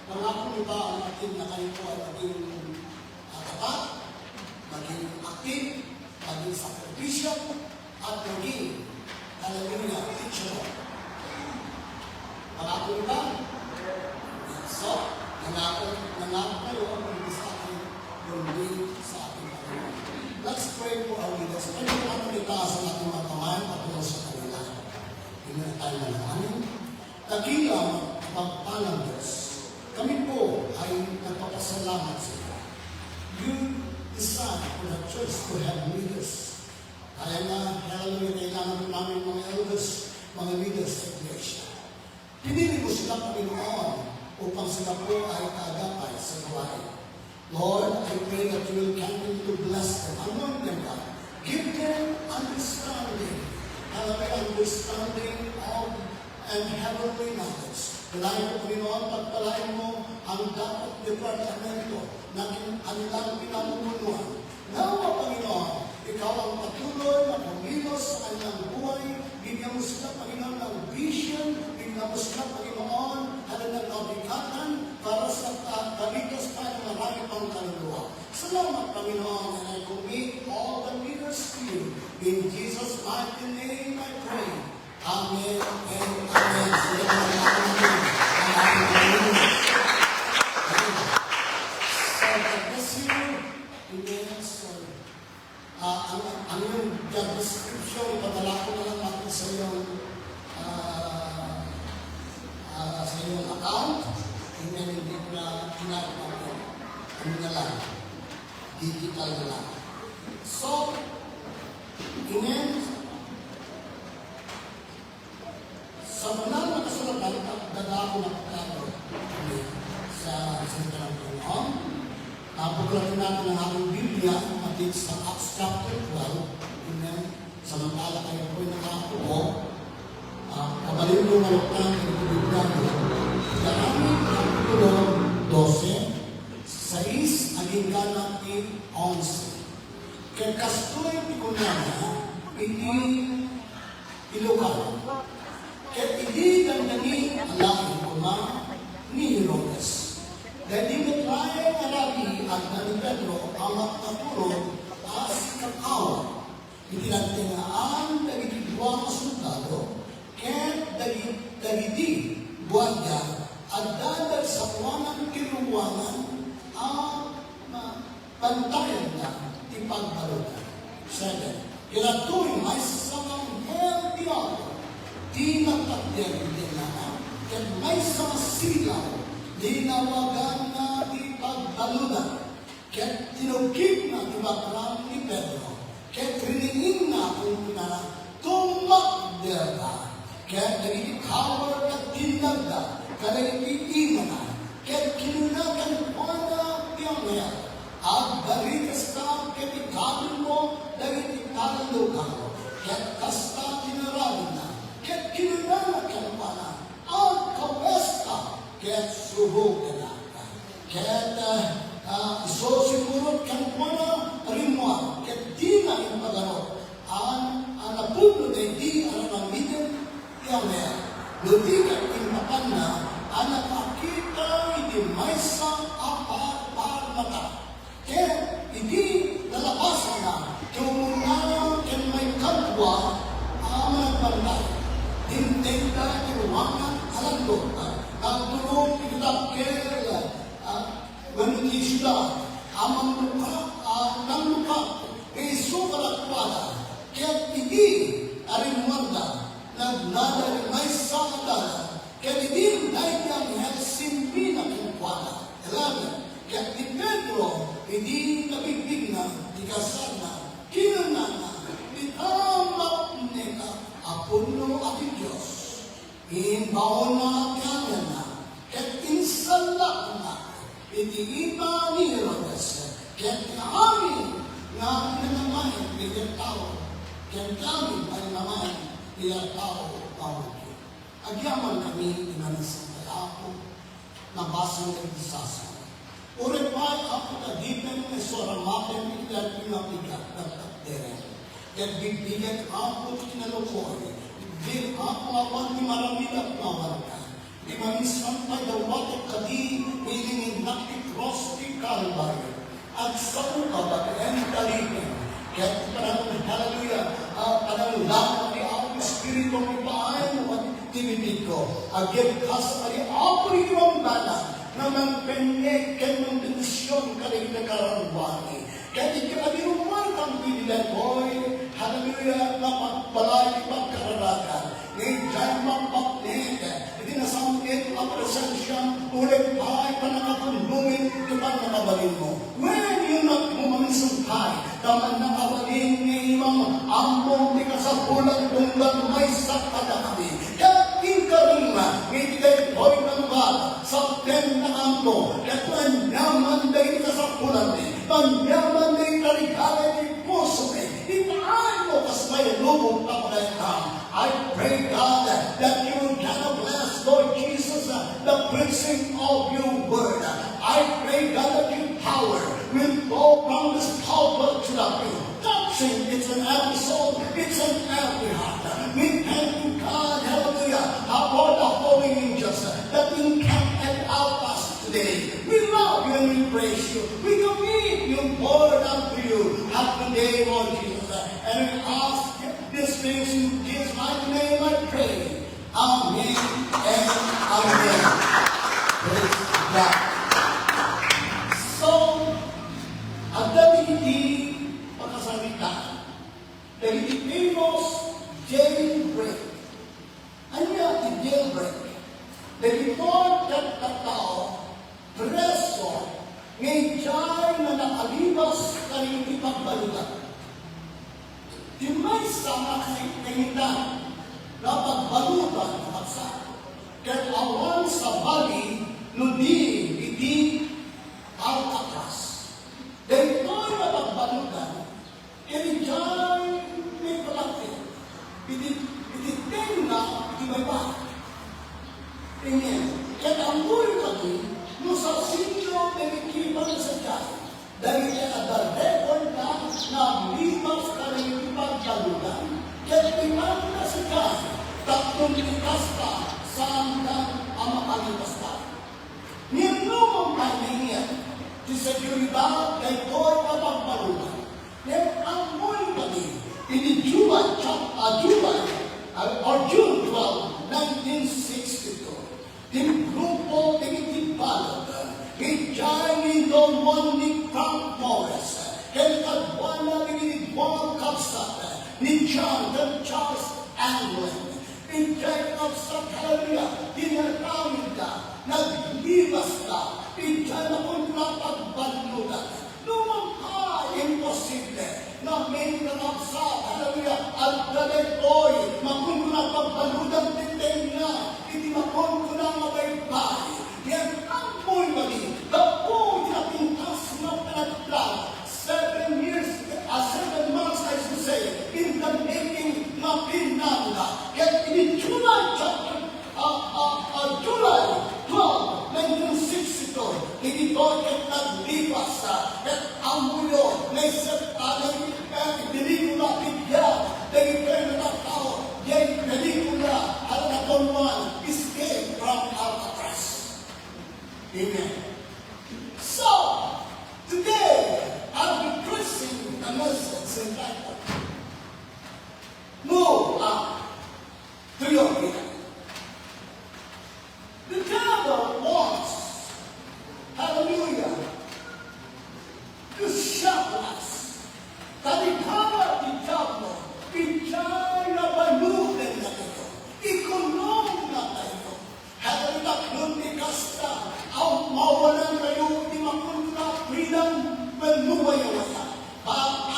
Pangako ba ang ating na kayo po ay maging tapat, maging active, maging sacrificial, at maging teachable. Pangako ba? So, nangako kayo ang hindi sa akin, kundi sa ating Panginoon. Let's pray for our leaders. Pwede ko ang itaas ang ating mga kamay patulong sa kanila. Hindi na tayo nalahanin. Dakilang pagpalang Diyos. Kami po ay nagpapasalamat sa iyo. You decide for the church to have leaders. Kaya na, hallelujah, kailangan namin mga elders, mga leaders sa iglesia. Pinili mo sila, Panginoon, upang sila po ay kaagapay sa gawain. Lord, I pray that you will continue to bless them. Anoint them, God. Give them understanding. Understanding of and heavenly knowledge. Dalayan mo, Panginoon, pagpalain mo ang dapat departamento na kanilang pinamumunuan. Nawa, Panginoon, ikaw ang patuloy na pumilos sa kanilang buhay. Bigyan mo sila, Panginoon, ng vision. Bigyan mo sila, Panginoon, ng kabigatan para sa kaligtas tayo ng marami pang kaluluwa. Salamat, Panginoon, and I commit all the leaders to you. In Jesus' mighty name I pray. Amen and amen. Salamat, Panginoon. So, God bless you. Amen. So, ang yung job description, ipadala ko na lang natin sa iyong account. Amen. Hindi ko na kinakita ko. Ano na lang. Digital na lang. So, amen. Sa mga nakasulatan, dadako na pagkakaroon sa salita ng Panginoon. Napaglatin natin ang aming Biblia matid sa Acts chapter 12. Amen. Samantala kayo po ay nakakuha. Kabalin mo nga lang ang Biblia nyo. Sa aming kapitulo 12, 6 hanggang 11. Kaya kastoy ti kunana, iti Ilocano. Kaya hindi dandani alangin ko na ni Herodes. Dahil di metraya nga lagi at ni Pedro ang magkatulog as kakawa. Itinantingaan dagiti dua nga sundalo, kaya dagiti buwadya at dadag sa kuwangan kinuwangan ang pantayan na ti pagbalutan. 7. Kinatuloy may samang healthy ako. Di nagtatyan din na kaya may sama silaw. Di nawagan na di pagbalutan. Kaya tinugib na di bakram ni Pedro. Kaya triningin na kung na tumakderda. Kaya nagiging kawar at tinagda. Kaya nagiging na. Kaya kinunagan ko na tiyang ngayon. At barikas ka kaya ikagin mo dahil ikagin ka. Kaya kasta kinaralin na. Kaya kinunagan ka pa na. At kawes ka. Kaya subo ka na. Kaya so siguro kan mo na rin mo. Kaya di na yung pagano. Ang napuno na di ang namidin tiyang ngayon. Ludi ka imapan na ang nakakita hindi may sang apar mata. Kaya hindi nalabasan na kung kaya may kapwa ang nagbantay. Tindig na inuwangan alam ko. Nagtulong ikitab kaya manuti sila amang luka ng luka iso kalakpada. Kaya hindi aring wanda nagnada may sakadala. Kaya hindi dahil ang simpi na kinukwada. 11. Kaya ni Pedro, hindi nabibig na, ikasal na, kinanana, itamak neka, apuno at Diyos. Imbaon na kanya na, kaya insalak na, iti iba ni Herodes, kaya kami na pinanamayan, bilang tao, kaya kami ay naman, bilang tao, tawag yun. Agyaman kami, inanasang kaya ako, nabasang nagdisasa. Uri pa ako kadipan ng soramakin ilan pinapigat ng kapteren. Kaya bibigyan ako kinalukoy. Bibigyan ako awan ni maramilat na warga. Di manisan pa dawat at kadi wilingin nakikross di Calvary. At sa uka bagayan talipin. Kaya panahon, hallelujah, panahon lang ni ako Espiritu ng ipaayan mo at tinibig ko. Agyan kas ali ako yung bala. Naman penyekan ng dedisyon kaling nagkarambani. Kaya di ka nabiruman kang pinilan boy. Hallelujah, napagbalay pagkararakan. Ngayon dyan mapapnik. Hindi nasamit ang presensya. Ulit ay panakatulungin kapag nakabalin mo. When you not mumamisungkay, taman nakabalin ni imang ambong di kasapulan kung may sakada kami. Kaya inkarima, hindi kayo boy ng bala. Sa ten na ambo, kaya panyaman dahil kasapulan ni. Panyaman dahil karikalan ni puso ni. Itaan mo kas may lubog na pagayang. I pray God that you will kind bless Lord Jesus the preaching of your word. I pray God that your power will go from this pulpit to the field. Touching, it's an episode, it's an every heart. We thank you, God, hallelujah, for the holy angels that encamp and out us today. We love you and we praise you. We commit your word unto you. Happy day, Lord Jesus. And we ask these things in Jesus' mighty name, I pray. Amen and amen. Praise God. So, ang dami hindi pagkasalita. Dahil hindi famous jailbreak. Ano yung jailbreak? Dahil ito katao, preso, ngayon dyan na nakalibas kaling ipagbalutan. Di may sama kahitan na pagbalutan ng baksa. Kaya awan sa bali, ludi, iti, Alcatraz. Dahil ito'y napagbalutan, kaya dyan may palakit. Ititin na, iti may bahay. Tingin, kaya ang muli kami, no sa sinyo, may ikipan sa dyan. Dahil kaya the record na Kaya pinagkasigan, tatlong likas pa sa hanggang ang makalipas pa. Niyong pahingian, di seguridad kay Toy kapagparunan. Niyong amoy pati, ini June 12, 1962. Tim grupo tinitipalog, Gianni Dominic Frank Morris, Kentagwana tinitipong kapsat, ni John and Charles Anglin, ni Jacob sa Hallelujah, tinakamit ka, naglibas ka, pinsan akong napagbalutan. Lumang imposible na may nakapsat, Hallelujah, at dalitoy, makung napagbalutan tintin na, hindi makung na mabaybay. Yan ang po'y mali, tapoy na pintas na pinagplan, 7 months, I should say, in the making na pinanda. Kaya in July 12, 1962, hindi ito naglipas at ang mulo na pelikula bigyan, dahil na tao, yung pelikula at nakonwan, escape from Alcatraz. Amen. So, today, I'll be preaching a message entitled, Move Up to Your Freedom. The devil wants, hallelujah, to shock us. Talikara di diablo, bicara balutin na ito, ikonom na tayo. Hallelujah, kundi kasta, ang mawalan kayo, di makunta, freedom, manuwaya-waya. But I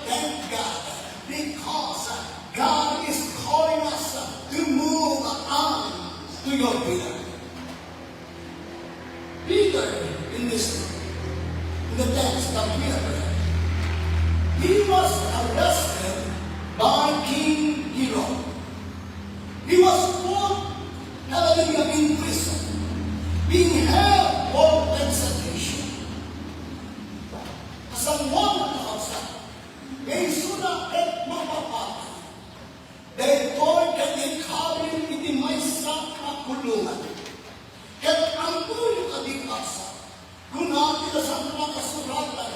thank God, because God is calling us to move on to your freedom. Peter, in the text of here, he was arrested by King Herod. He was put, hallelujah, in prison, being held for execution. As ang one outside, may suna at mapapatay. Dahil ko'y kanikabin iti may sa kulungan. Kaya ang tuyo kadikasa, kung natin sa mga kasuratan,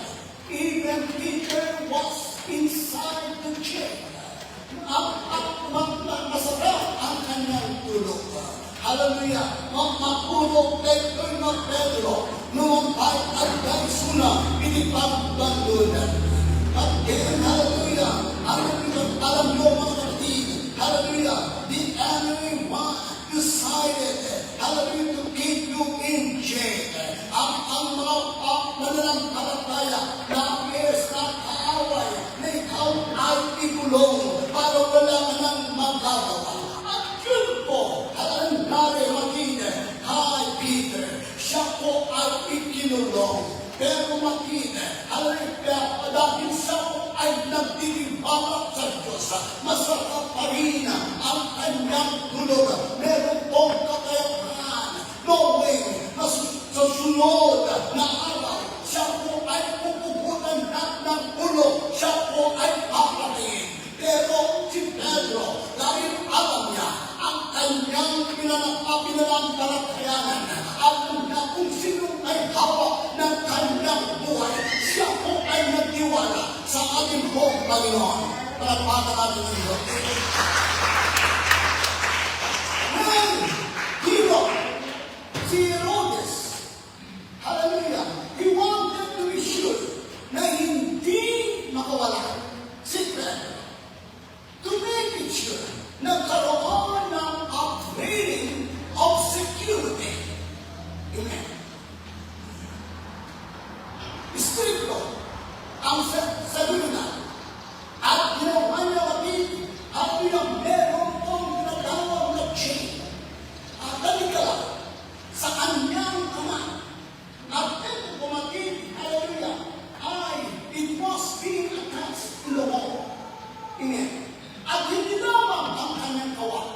even Peter was inside the jail. Masarap ang kanyang tulog. Hallelujah! Magmapulog kay Pedro, numampay at kay suna, inipagbandunan. At kaya, hallelujah, alam nyo mga kapatid, hallelujah, the enemy decided, hallelujah, to keep you in jail. Ang mga mananampalataya na appears na kaaway na ikaw ay ikulong para wala ka nang magagawa. At yun po, halagang nari makita kay Peter, siya po ay ikinulong. Pero makita, halagang dahil siya po ay nagtitiwala sa Diyos, masarap pa rin ang kanyang tulog. Meron pong kakayahan, no way, na sa sunod na araw, siya po ay pupupunan ng ulo, siya po ay papatiin. Pero si Pedro, dahil alam niya ang kanyang pinanampalathayanan, alam niya kung sino ay hawak ng kanyang buhay, siya po ay nagtiwala sa ating pong Panginoon. Palagpakan natin ng Diyos. Si Herodes, hallelujah, he wanted to be sure na hindi makawala si Pedro. To make it sure, nagkaroon ng upgrading of security. Amen. Stricto ang seguridad at ginawa niya kapit at pinagmeron pong ginagawang na chain. At dalikala sa kanyang ama. At ito pumatid, hallelujah, ay it was being attached to the wall. Amen. At hindi lamang ang kanyang kawan,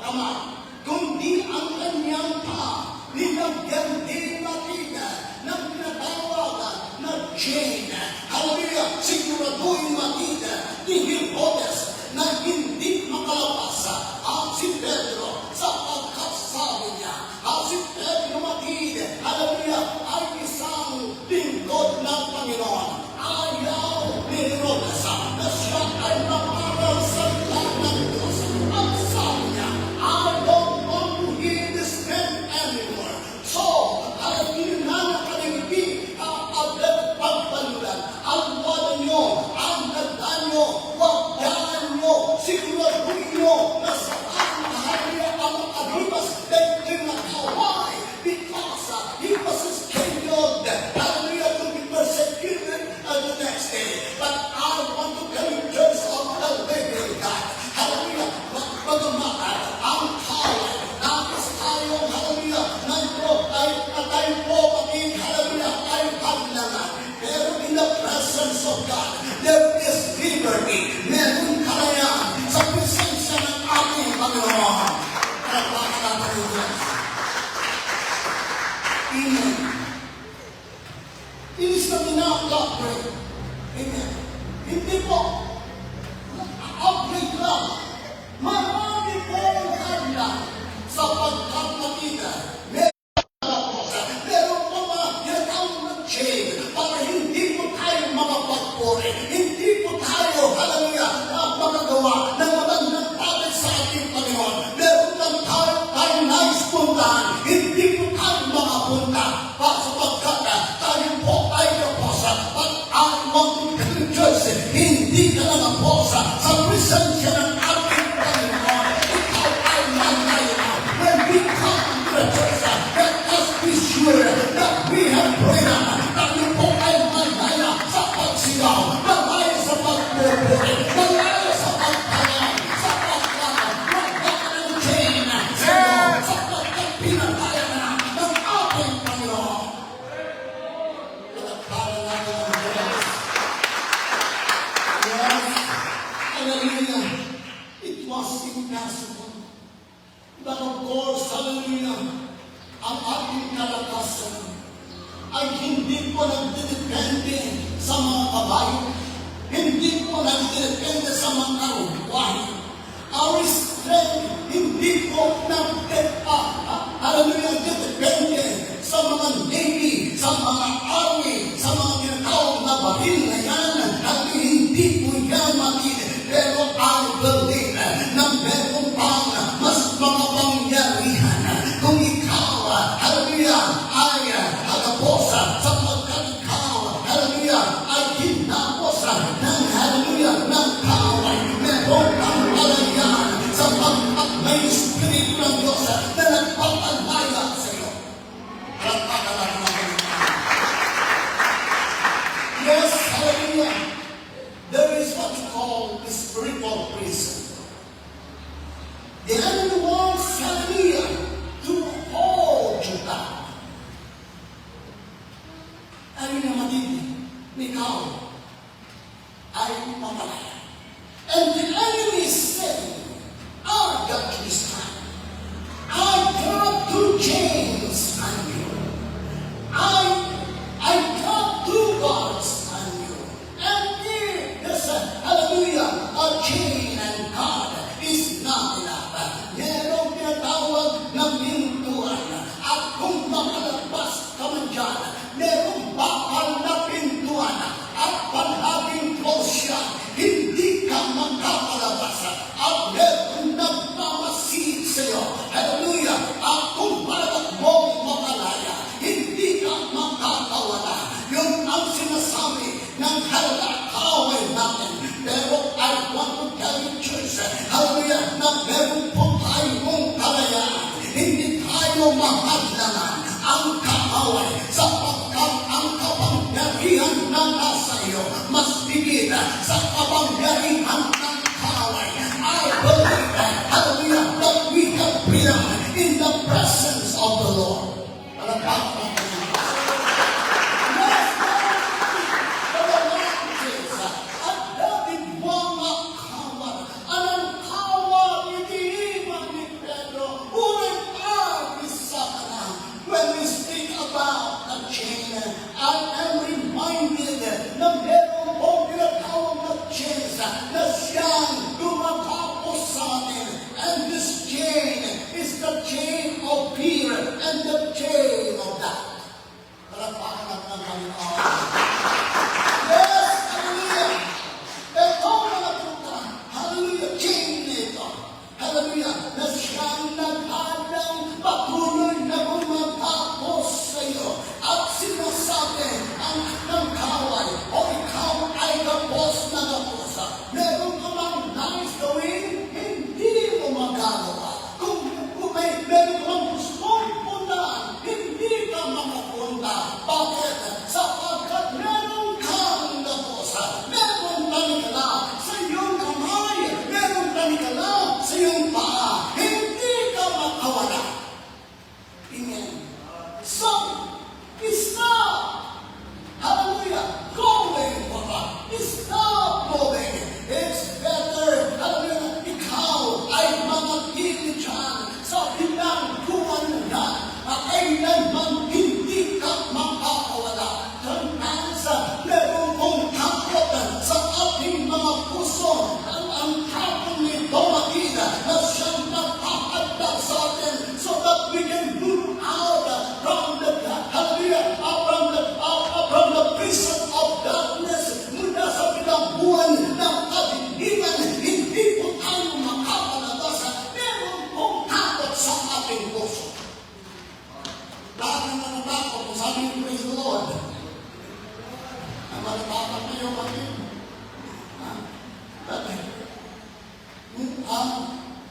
mga posa sa presensya ng ating Panginoon. Ikaw ay malaya. When we come to the church, let us be sure that we have prayer. Tayo po ay malaya sa pagsigaw, malaya sa pagpupuri, malaya sa pagpalaw, sa paglaban, magbakan ng chain, sapagkat pinataya na ng ating Panginoon. Palakpakan natin ang Diyos. Yes, hallelujah. It was impossible. But of course, hallelujah, ang ating kalakasan ay hindi po nagdedepende sa mga kabayo. Hindi po nagdedepende sa mga karugwahe. Our strength hindi po nagdedepende sa mga navy, sa mga army, sa mga tinatawag na baril na yan. At hindi po yan matindi. Pero I believe na meron pang mas makapangyarihan kung ikaw, hallelujah, ay agaposa sapagkat ikaw, hallelujah, ay kinapos ng hallelujah, ng kaway. Meron kang alayan sapagkat may Espiritu ng Diyos na nagpapalaya sa iyo. Palakpakan natin. Yes, hallelujah. There is what you call the spiritual prison. The enemy wants, hallelujah, to hold you down. Ay na matindi, ikaw ay mamalaya. And the enemy is saying, I got this time. I got two chains on you. I got two gods on you. And here, yes, hallelujah, a chain and God is not enough. Merong tinatawag na pintuan. At kung makalabas ka man dyan, merong bakal na pintuan. At palaging close siya, hindi ka makapalabas. At merong nagmamasid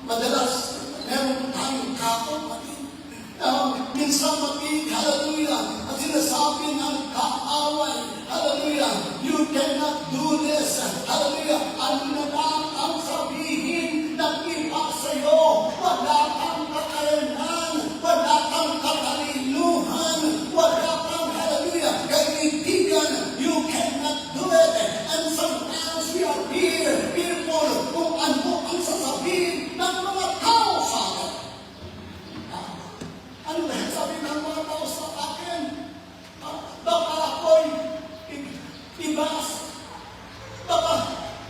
Madalas, meron tayong kapatid na minsan hallelujah, at sinasabi ng kaaway, hallelujah, you cannot do this, hallelujah, ano na lang ang sabihin ng iba sa'yo, wala kang kakayanan, wala kang katalinuhan, wala kang, hallelujah, kaibigan, you cannot do it, and sometimes we are fearful kung ano ang sasabihin ng mga tao sa akin. Ano ba yung sabi ng mga tao sa akin? Baka ako'y ibas. Baka,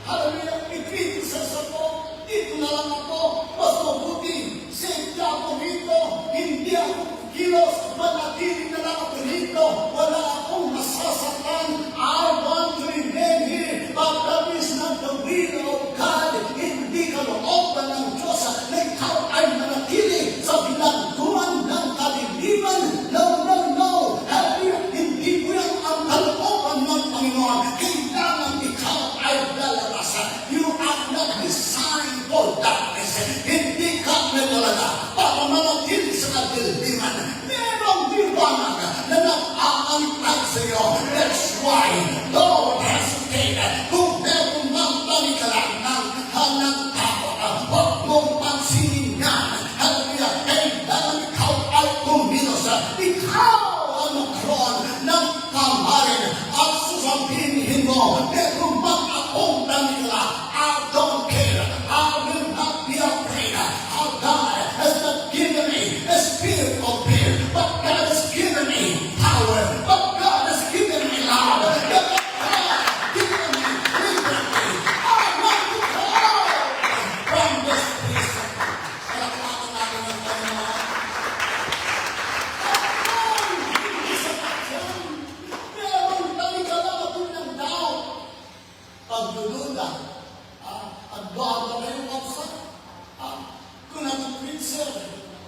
hallelujah, i-criticize ako. Dito na lang ako. Mas mabuti. Safety ako rito. Hindi ako kilos. Manatili na lang ako rito. Wala akong masasaktan. I want to remain here. But that is not the will of God. Hindi kalooban ng Diyos na ikaw ay manatili sa bilangguan ng kaliliman. No, no, no. Hallelujah. Hindi mo yan ang kalooban ng Panginoon. Kailangan ikaw ay lalabas. You are not designed for darkness. Hindi ka nalalaga para manatili sa kaliliman. Merong liwanag na nag-aantay sa iyo. That's why don't hesitate. Kung meron mang talikalan ng hanang tao, huwag mong pansinin yan. Hallelujah. Kailangan ikaw ay kumilos. Ikaw ang magkaroon ng kamarin at sasabihin mo, meron mang akong talikala, I don't care. I will not be afraid. Our God has not given me a spirit of fear, but God has given me power, but God has given me love. God has given me liberty. I want to go from this place. Palakpakan natin ang Panginoon. Hindi sa paksyan. Meron talikala na ng doubt. Pagdududa. At bago na yung kapsat. Kung nag-preacher,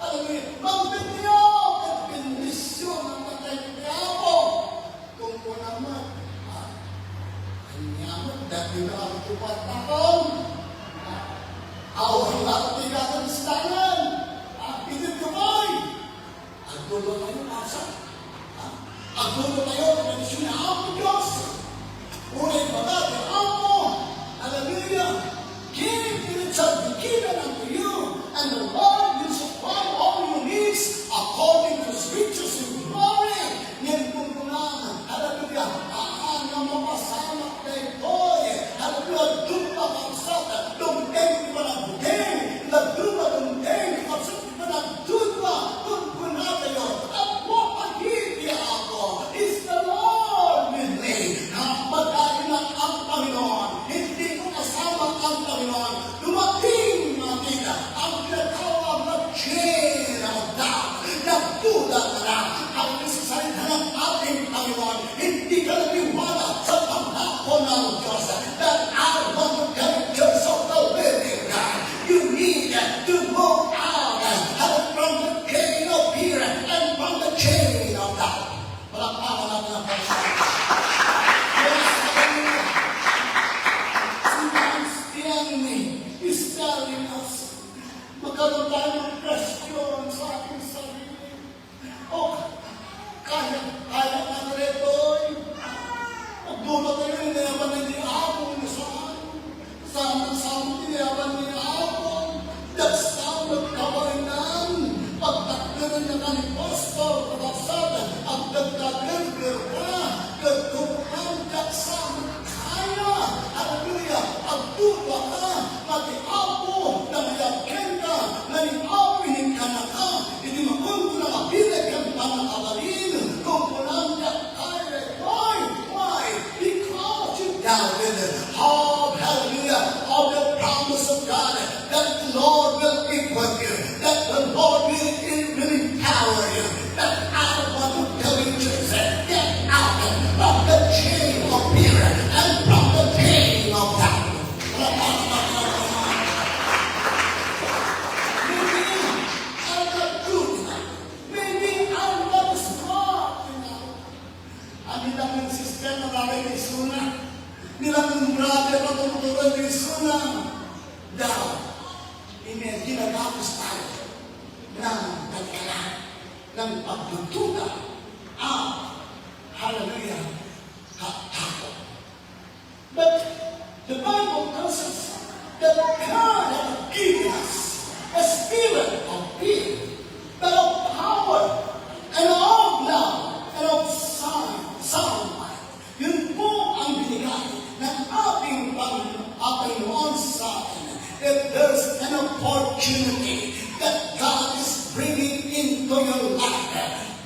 alam mo yun, magbitiyo at bendisyon ang patay ako. Kung po naman, kanyamot, dahil na ang tupat akong, awang latiga ng istanan, itinukoy, ang dulo na yung kapsat. Ang dulo na yun, bendisyon na ako, Diyos. Unay pa natin, ako, hallelujah, it shall be given unto you, and the Lord will supply all your needs according to His riches in glory. Ngayon kung kunan, hallelujah, ang mapasamak na ito'y, hallelujah, dumpa kang sata, dumteng pa ng buteng, nagdumpa dumteng, kapsat pa ng dumpa, kung kunan kayo, at mapagibya ako, is the Lord with me. Pagkain lang ang Panginoon, hindi ko kasama ang Panginoon. Dumating natin ang pinatawag na chain of doubt. Nagduda ka na ang isasalita ng ating Panginoon. Hindi ka naniwala sa pangako ng Diyos that I want to capture of the living God. You need to move out from the chain of fear and from the chain of doubt. Palakpakan natin ang Panginoon. Is telling us, magkaroon tayo ng question sa ating sarili. Kaya natin ito'y magdulo tayo, hinayaban na niyaabon saan hinayaban niyaabon, dagsang magkawaringan, pagtakdirin na ka ni Pastor, kapasada, ang nagkagirgir ka, gagtupan, dagsang kaya, hallelujah, agdulo ka, mag-iapo, nangyakin ka, naniapinin ka na ka, hindi makunto na kapilig ang panakabalin, kung walang yakay, why? Because you doubted of, hallelujah, of the promise of God, that the Lord will equip you, that the Lord will empower you, that I want to tell you to say, get out from the chain of fear and from the chain of doubt. Maybe I'm not smart enough. Ang nilang sistema namin ni Suna, nilang brother na tumutulan ni Suna, doubt. ginagapos tayo ng kagalahan, ng pagdududa, hallelujah, takot. But the Bible tells us that God has given us a spirit of fear, but of power, and of love, and of sound mind. Yun po ang binigay ng ating Panginoon sa atin. If there's an opportunity that God is bringing into your life,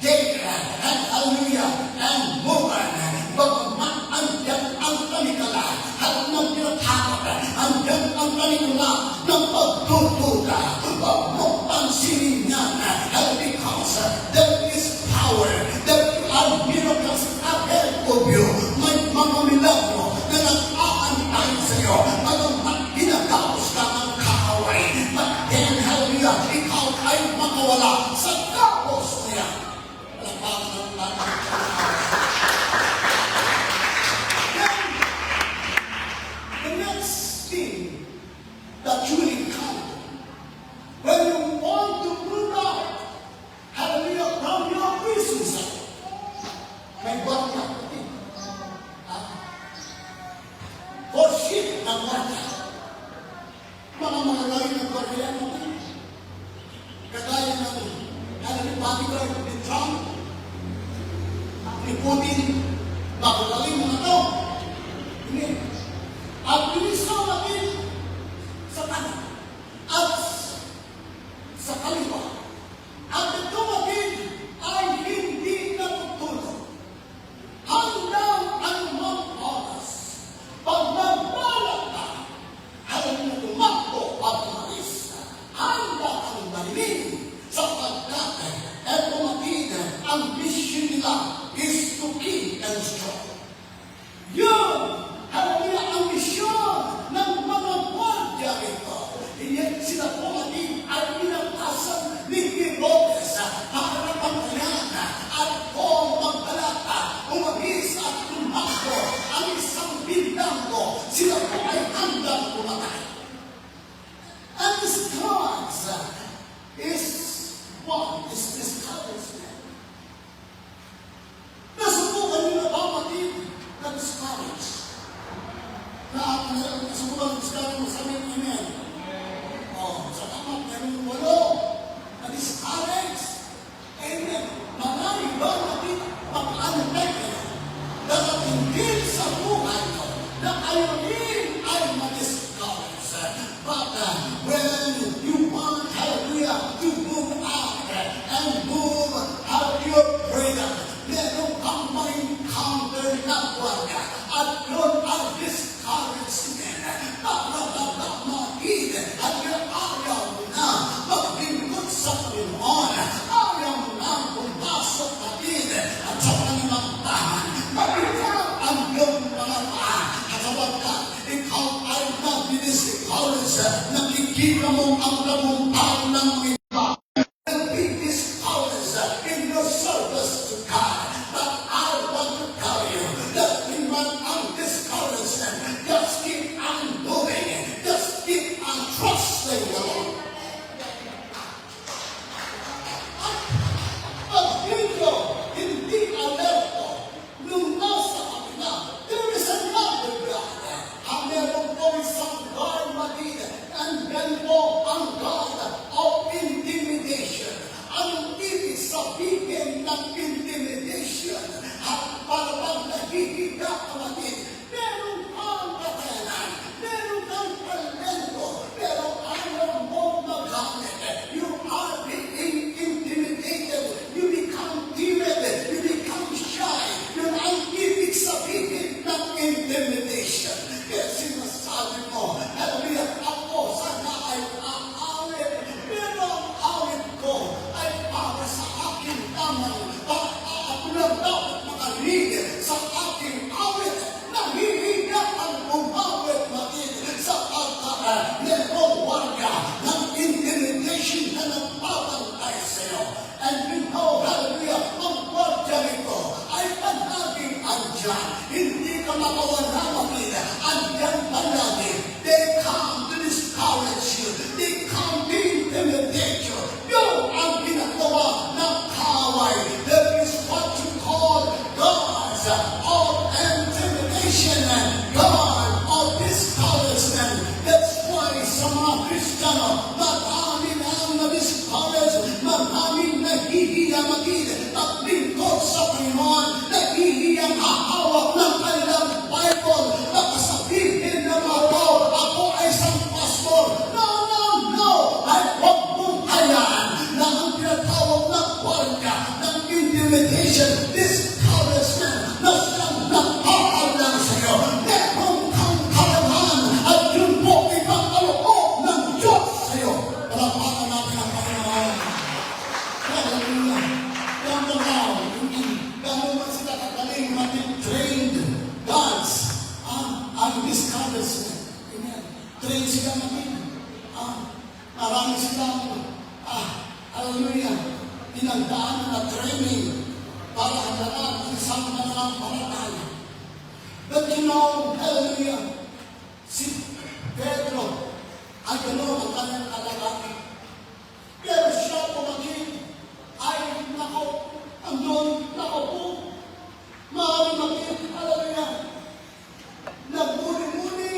take and hallelujah, and move on. Bagamat andyan ang kanikala at ng tinatakot, andyan ang kanikala ng pagtutuga. Huwag mo pansinin yan, because there is power, there are miracles ahead of you. May mga milagro na nag-aantay sa iyo. Bagamat ginagapos ka ng kaaway, but then hallelujah, ikaw ay makawala sa tapos niya. The next thing that you will encounter when you want to move out, hallelujah, from your prison cell, may buwan na kapatid. For ship ng warga, mga layo ng warga natin, kagaya ng hallelujah, bodyguard ni Trump, ni Putin, magagaling mga ito. At binisaw natin sa kanan at sa kaliwa. At ito natin ay hindi natutulog hanggang anumang oras. Pag magbalak ka, hanggang na tumakbo at umalis, hanggang ang marinig sapagkat ito natin ang mission nila is to keep and strong. Yun! Hallelujah! Ang misyon ng mga gwardiya ito. Iyan sila po natin ay pinagkasan ni Herodes makarapang kayan at kung magbalata, umagis at tumakbo ang isang bindanggo, sila po ay handang pumatay. And this drugs is what is discouragement. Nasubukan nyo na ba natin na discourage? Nasubukan discourage mo sa amin, amen? Sa tamat, meron walo na discourage. Amen. Marami ba natin pag-antay kayo darating din sa buhay ko na kayo rin ay ma-discourage. But when you want, hallelujah, to move out and move out your prayer, meron kang ma-encounter na buwaga at yun ang discouragement. Para matin at yung ayaw na maglingkod sa Panginoon, ayaw na pumasok natin at sa kanilang tahan. Mabigat ang iyong mga paa at sabagkat ikaw ay nag-discourage, nakikita mo ang lamuntang ng iba. Nag-discourage in your service to God. But I want to tell you that even ang discouragement, just keep on moving, just keep on trusting the Lord. At dito, hindi alerto, nung nasa kapila, there is another God. Meron po isang God matin, and then po ang God of intimidation. Anong ibig sabihin ng intimidation? At parang nahihiga ka matin, meron kang kakayanan, meron kang talento, pero ayaw mo magamit. You are being intimidated, you become timid, you become shy. Yun ang ibig sabihin ng intimidation. Kaya sinasabi mo, hallelujah, ako sana ay aawit, pero ang awit ko ay para sa aking tamang, ako lang dapat makarinig sa aking awit. Nahihiga ang umawit natin sa merong warga ng intimidation na nagpapantay sa iyo. And you know, hallelujah, ang warga nito ay palaging andyan. Hindi ka makawala makita. Andyan palagi. They come to discourage you. They come sa mga Kristiyano, marami na ang na-discourage, maraming nahihiyamagin at lingkod sa Panginoon, nahihiyang hahawak ng kanilang Bible, nakasabihin ng mga tao, ako ay isang pastor. No! Ay huwag mong hayaan na ang tinatawag na kwarka ng intimidation, discouragement, na siyang nakakadang sa iyo. Meron kang kalaman at yun po ay pagkaloob ng Diyos sa iyo. Palapakan natin ang Panginoon. Hallelujah. Yan po now, gano'n man sila kagaling trained gods ang discouragement. Amen. Train sila maging. Marami silang, hallelujah, pinagdaanan na training para hanggang ang isang mananampalataya. But you know, hallelujah, si Pedro ay gano'n ang kanyang kalagayan. Pero siya pumagin ay nako po, maaari maging, hallelujah, nagmuni-muni,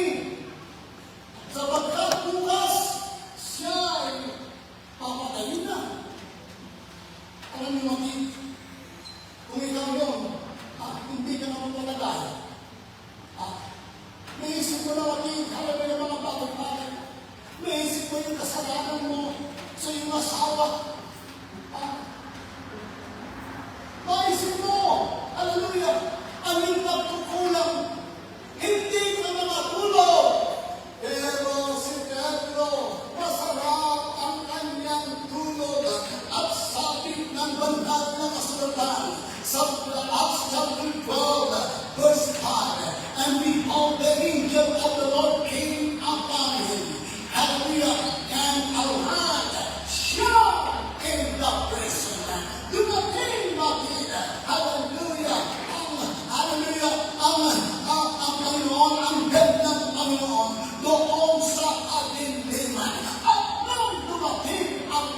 sapagkat bukas, siya ay papatayin na. Alam niyo maging, kung ikaw yun, hindi ka naman palagay. Naisip mo na maging, alam mo yung mga bagay-bagay. Naisip mo yung kasalanan mo sa iyong asawa. Naisip mo, hallelujah, ang iyong nagkukulang. Hindi ka na matulog. Pero si Pedro, masarap ang kanyang tulog at sabi ng banal na kasulatan sa Acts chapter 12, verse 5, and behold, the angel of the Lord came upon him. Hallelujah, and a rod shone in the prison. Dumating bakit? Hallelujah, hallelujah, ang Panginoon, ang ganda ng Panginoon, doon sa kadiliman. At nang dumating ang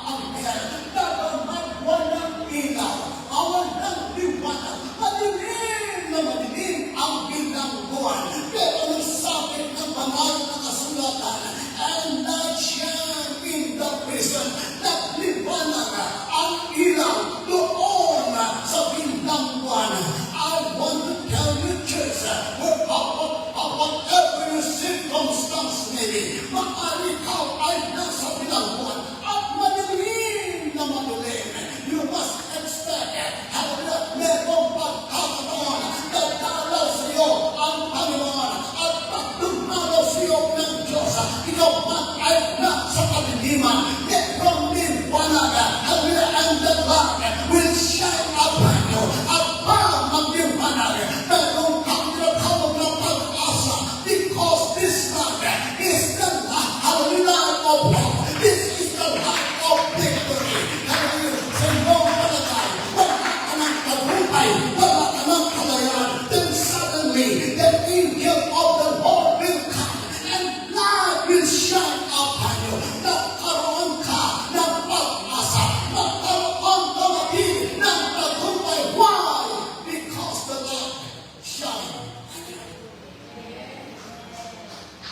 anghel, dapat walang ilaw, walang liwanag, madilim ang bilang buwan. Pero ang sabi ng banal na kasulatan, and not shine in the prison, nagliwanag ang ilaw doon sa bintang buwan. I want to tell you, church, whatever your circumstance may be, maaari ikaw ay nasa pinagbuhan at madilim na madilim. You must expect, hallelujah, merong pagkakataon na dalaw sa iyo ang Panginoon at pagdumalaw sa iyo ng Diyos. Ikaw man ay nasa kadiliman, merong liwanag, hallelujah, and the light will shine upon you. At parang magliwanag, merong kang tinatawag ng pag-asa, because this light is the light, hallelujah, of hope. This is the light of victory. Hallelujah. Sa iyong palagay, wala ka ng tagumpay, wala ka ng kalayaan, then suddenly, the angel of the Lord will come and light will shine upon you. Nagkaroon ka ng pag-asa, nagkaroon ka maging ng tagumpay. Why? Because the light shine.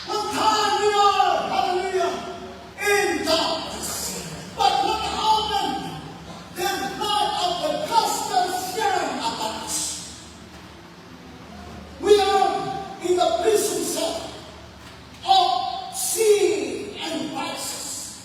One time we are, hallelujah, in darkness. But what happened? The light of the gospel shine upon us. We are in the prison cell of sin and vices.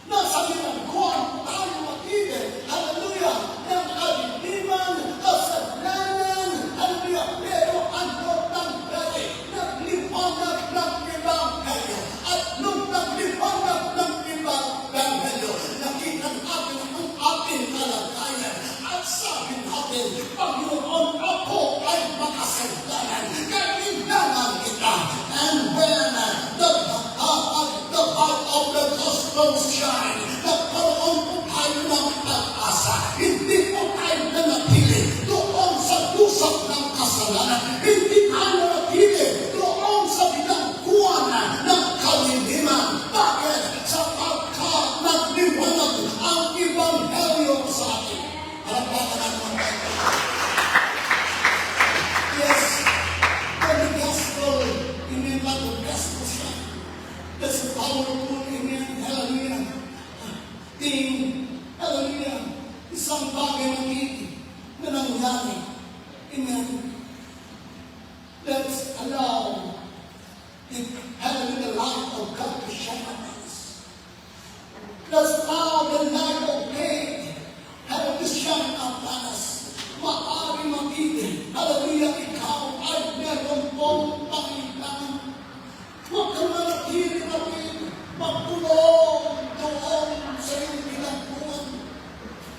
Nasa ginagawa tayo matibig, hallelujah, ng kadiliman, kasalanan, hallelujah, pero ano ng dali, nagliwanag ng Ebanghelyo. At nung nagliwanag ng Ebanghelyo, nakita natin ang ating kalagayan at sabi natin, Panginoon, ako ay makasalanan, kailangan kita. And when the light of the gospel shine, nagkaroon po tayo ng pag-asa. Hindi po tayo nanatili doon sa lusok ng kasalanan. Hindi tayo nanatili doon sa pinagkuhanan ng kaliliman. Bakit? Sapagkat nagliwanag ang Ebanghelyo sa atin. Harapakan natin ang Yes, when the gospel, in the gospel shine, that's the powerful, amen, hallelujah, thing, hallelujah, isang bagay na nangyari, amen. Let's allow the hallelujah light of God to shine on us. Let's allow the light of faith, hallelujah, to shine upon us. Maaari magiging, hallelujah, ikaw ay meron pong pakitaan. Huwag ka manatili natin, magpulong doon sa iyong ginagawa.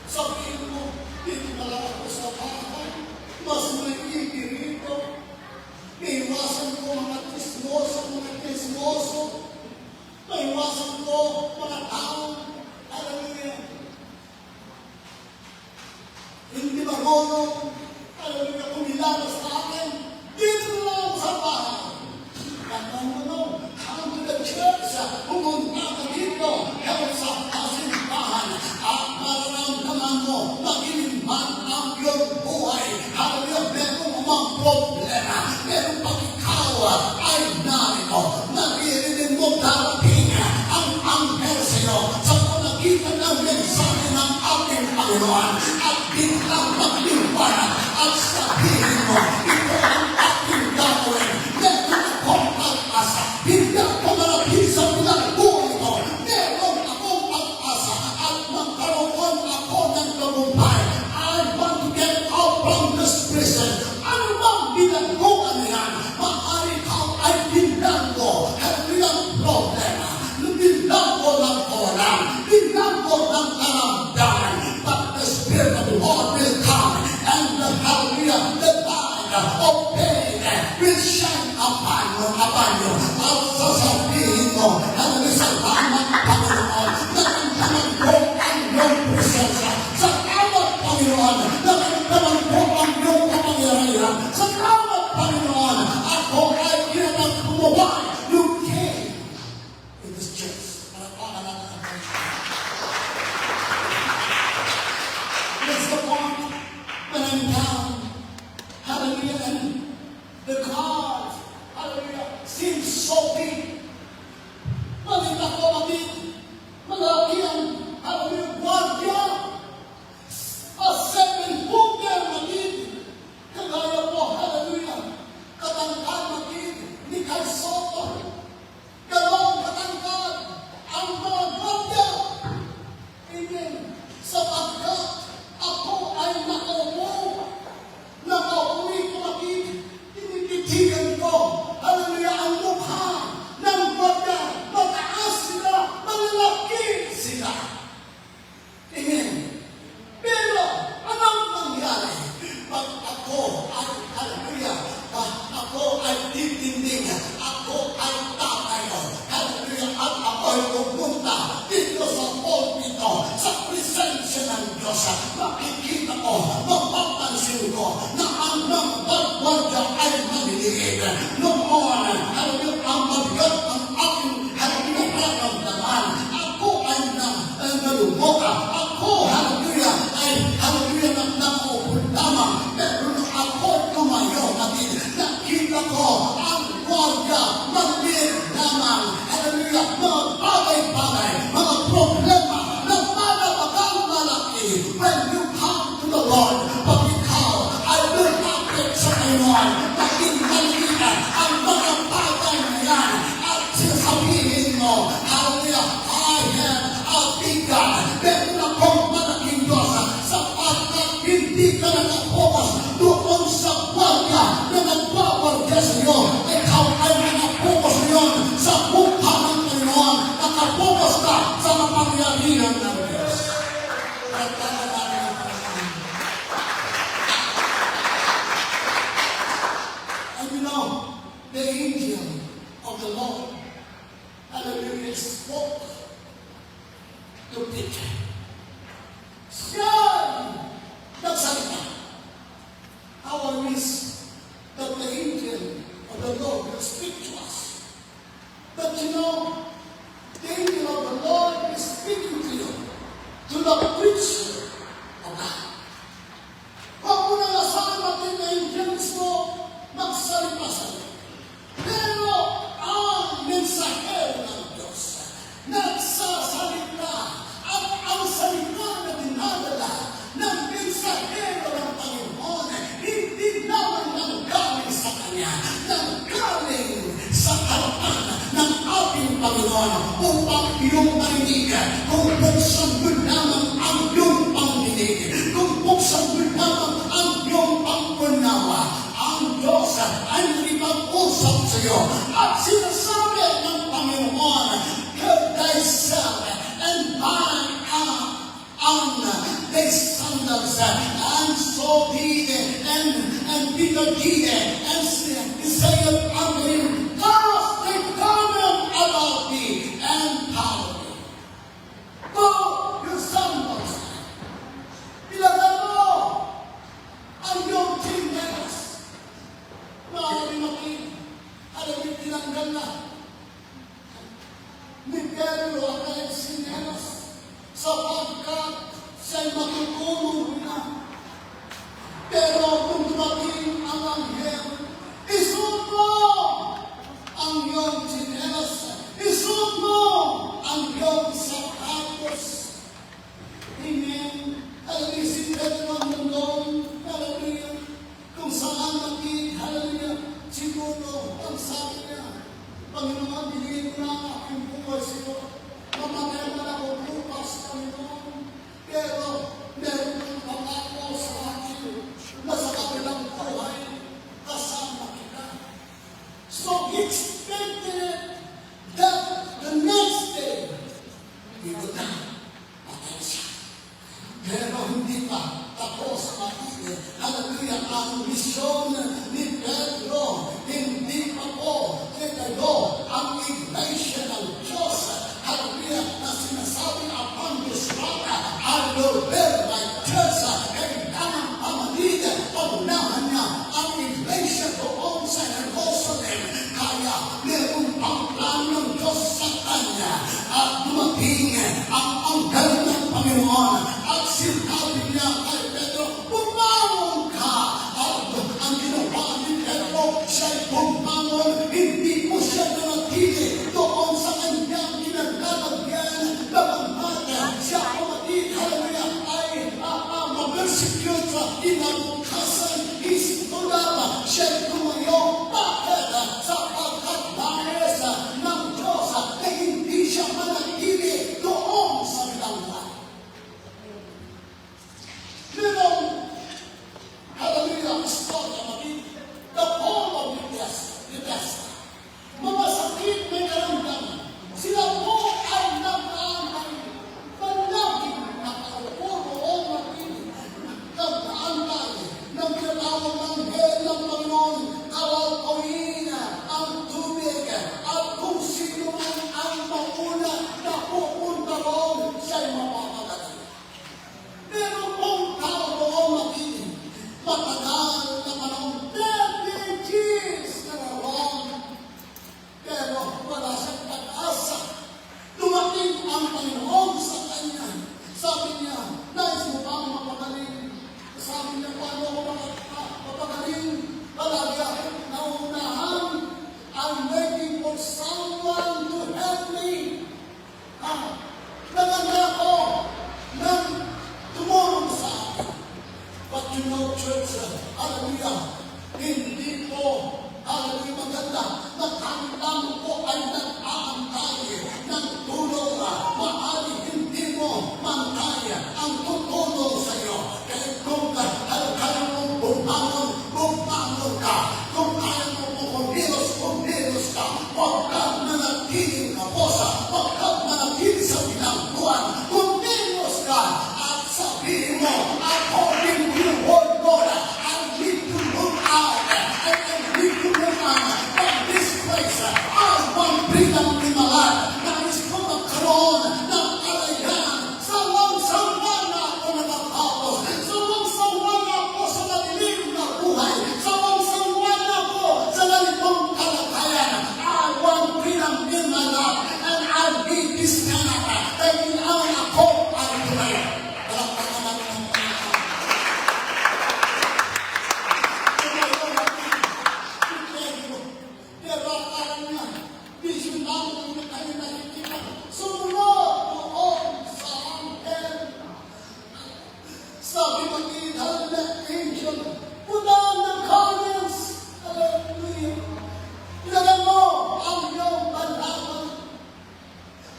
Sabihin mo, dito na lang ako sa bahay, mas maigi rito. Iwasan ko mga tismoso. Iwasan ko mga taong, hallelujah, hindi marunong, hallelujah, kumilala sa akin. Dito na lang ako sa bahay. Come to the church, pumunta ka dito, sa simbahan, at mararamdaman mo, magiliman ang iyong buhay. Hallelujah, merong mga problema, merong pag-ikaw ay narito. Naririnig mo darating ang anghel sa iyo sa panagitan ng mensahe ng ating Panginoon at biglang magliwanag at sabihin mo, ito ang ating gagawin. Meron akong pag-asa. Hindi ako malapit sa pinagbuhay ko. Meron akong pag-asa at magkaroon ako ng tagumpay. I want to get out from this prison. Ano bang binagbuhan niyan? Maaari ka ay binagbo. Hindi ang problema. Binagbo ng oras. Binagbo ng karamdaman. But the Spirit of the Lord will come and the hallelujah, the light of faith will shine upon you. At sasabihin mo, hallelujah, salamat Panginoon. Naramdaman ko ang iyong presensya. Salamat Panginoon. Naramdaman ko ang iyong kapangyarihan. Salamat Panginoon. Ako ay kinatang bumuhay. You came in this church. Palakpakan natin ang Panginoon. That's the point when I'm down. Hallelujah. And the God, hallelujah, seems so big. Malita ko maging malaki ang, hallelujah, gwardiya. A 7-footer maging kagaya po, hallelujah, katangkad maging ni Kai Soto. Galong katangkad ang mga gwardiya. Amen. Sapagkat ako ay nakauwi ko maging tinititigan ko, hallelujah, ang mukha ng gwardiya. Mataas sila, malalaki sila. Amen. Pero, anong nangyari? Pag ako ay, hallelujah, ako ay titindig, ako ay tatayo, hallelujah, at ako ay pupunta dito sa pulpito, sa presensya ng Diyos. Makikita ko, mapapansin ko, na ang nagpagwadya ay maliliit. Noon, hallelujah, ang mabigat ang aking, hallelujah, nararamdaman. Ako ay nalumuka. Ako, hallelujah, ay, hallelujah, nakaupuntamang. Pero nung ako tumayo, nakita ko ang gwardiya, maliit lamang. Hallelujah, mga bagay-bagay, mga problema, na malabagang malaki. When you come to the Lord, pag ikaw ay lumapit sa Panginoon, maging maliit ang mga bagay na yan. At sasabihin mo, hallelujah, I am a big God. Meron akong malaking Diyos sapagkat hindi ka nakapokus doon sa gwardiya na nagwawardya sa iyo. Ikaw ay nakapokus ngayon sa mukha ng Panginoon. Nakapokus ka sa mapangyarihan ng Diyos. At natin ang Panginoon. And you know, the angel of the Lord, hallelujah, spoke to Peter. Siya nagsalita. How I wish that the angel of the Lord will speak to us. But you know, the angel of the Lord is speaking to you, to the preacher of God. Huwag mo nang asahan natin na angel mismo magsalita sa iyo. Pero ang mensahero ng Diyos upang iyong marinig. Kung buksan mo lamang ang iyong pandinig, kung buksan mo lamang ang iyong pangunawa, ang Diyos ay nakipag-usap sa iyo at sinasabi ng Panginoon, "Give thyself and bind on thy sandals, and so be it, and Peter did it, and saith unto him, Cast thy garment about thee, and follow me." Go your sandals. Ilagay mo ang iyong chinelas. Maaari makinig. Alam mo, tinanggal na ni Pedro ang kanyang chinelas sapagkat siya'y matutulog na. Pero kung dumating ang anghel, isuot mo ang iyong chinelas, isuot mo ang iyong sapatos. Amen. Alam niyo, si Pedro ang mundong, hallelujah, kung saan natin, hallelujah, siguro, ang sabi niya, Panginoon, binigay ko na ang aking buhay sa iyo. Mamatay man ako bukas, Panginoon. Pero meron kang pangako sa akin na sa kabilang buhay, kasama kita. So he expected that the next day, ito na, patay siya. Pero hindi pa tapos matigil. Hallelujah, ang misyon ni Pedro, hindi pa po itayo ang iglesia ng Diyos. Hallelujah, na sinasabi upon this rock, I will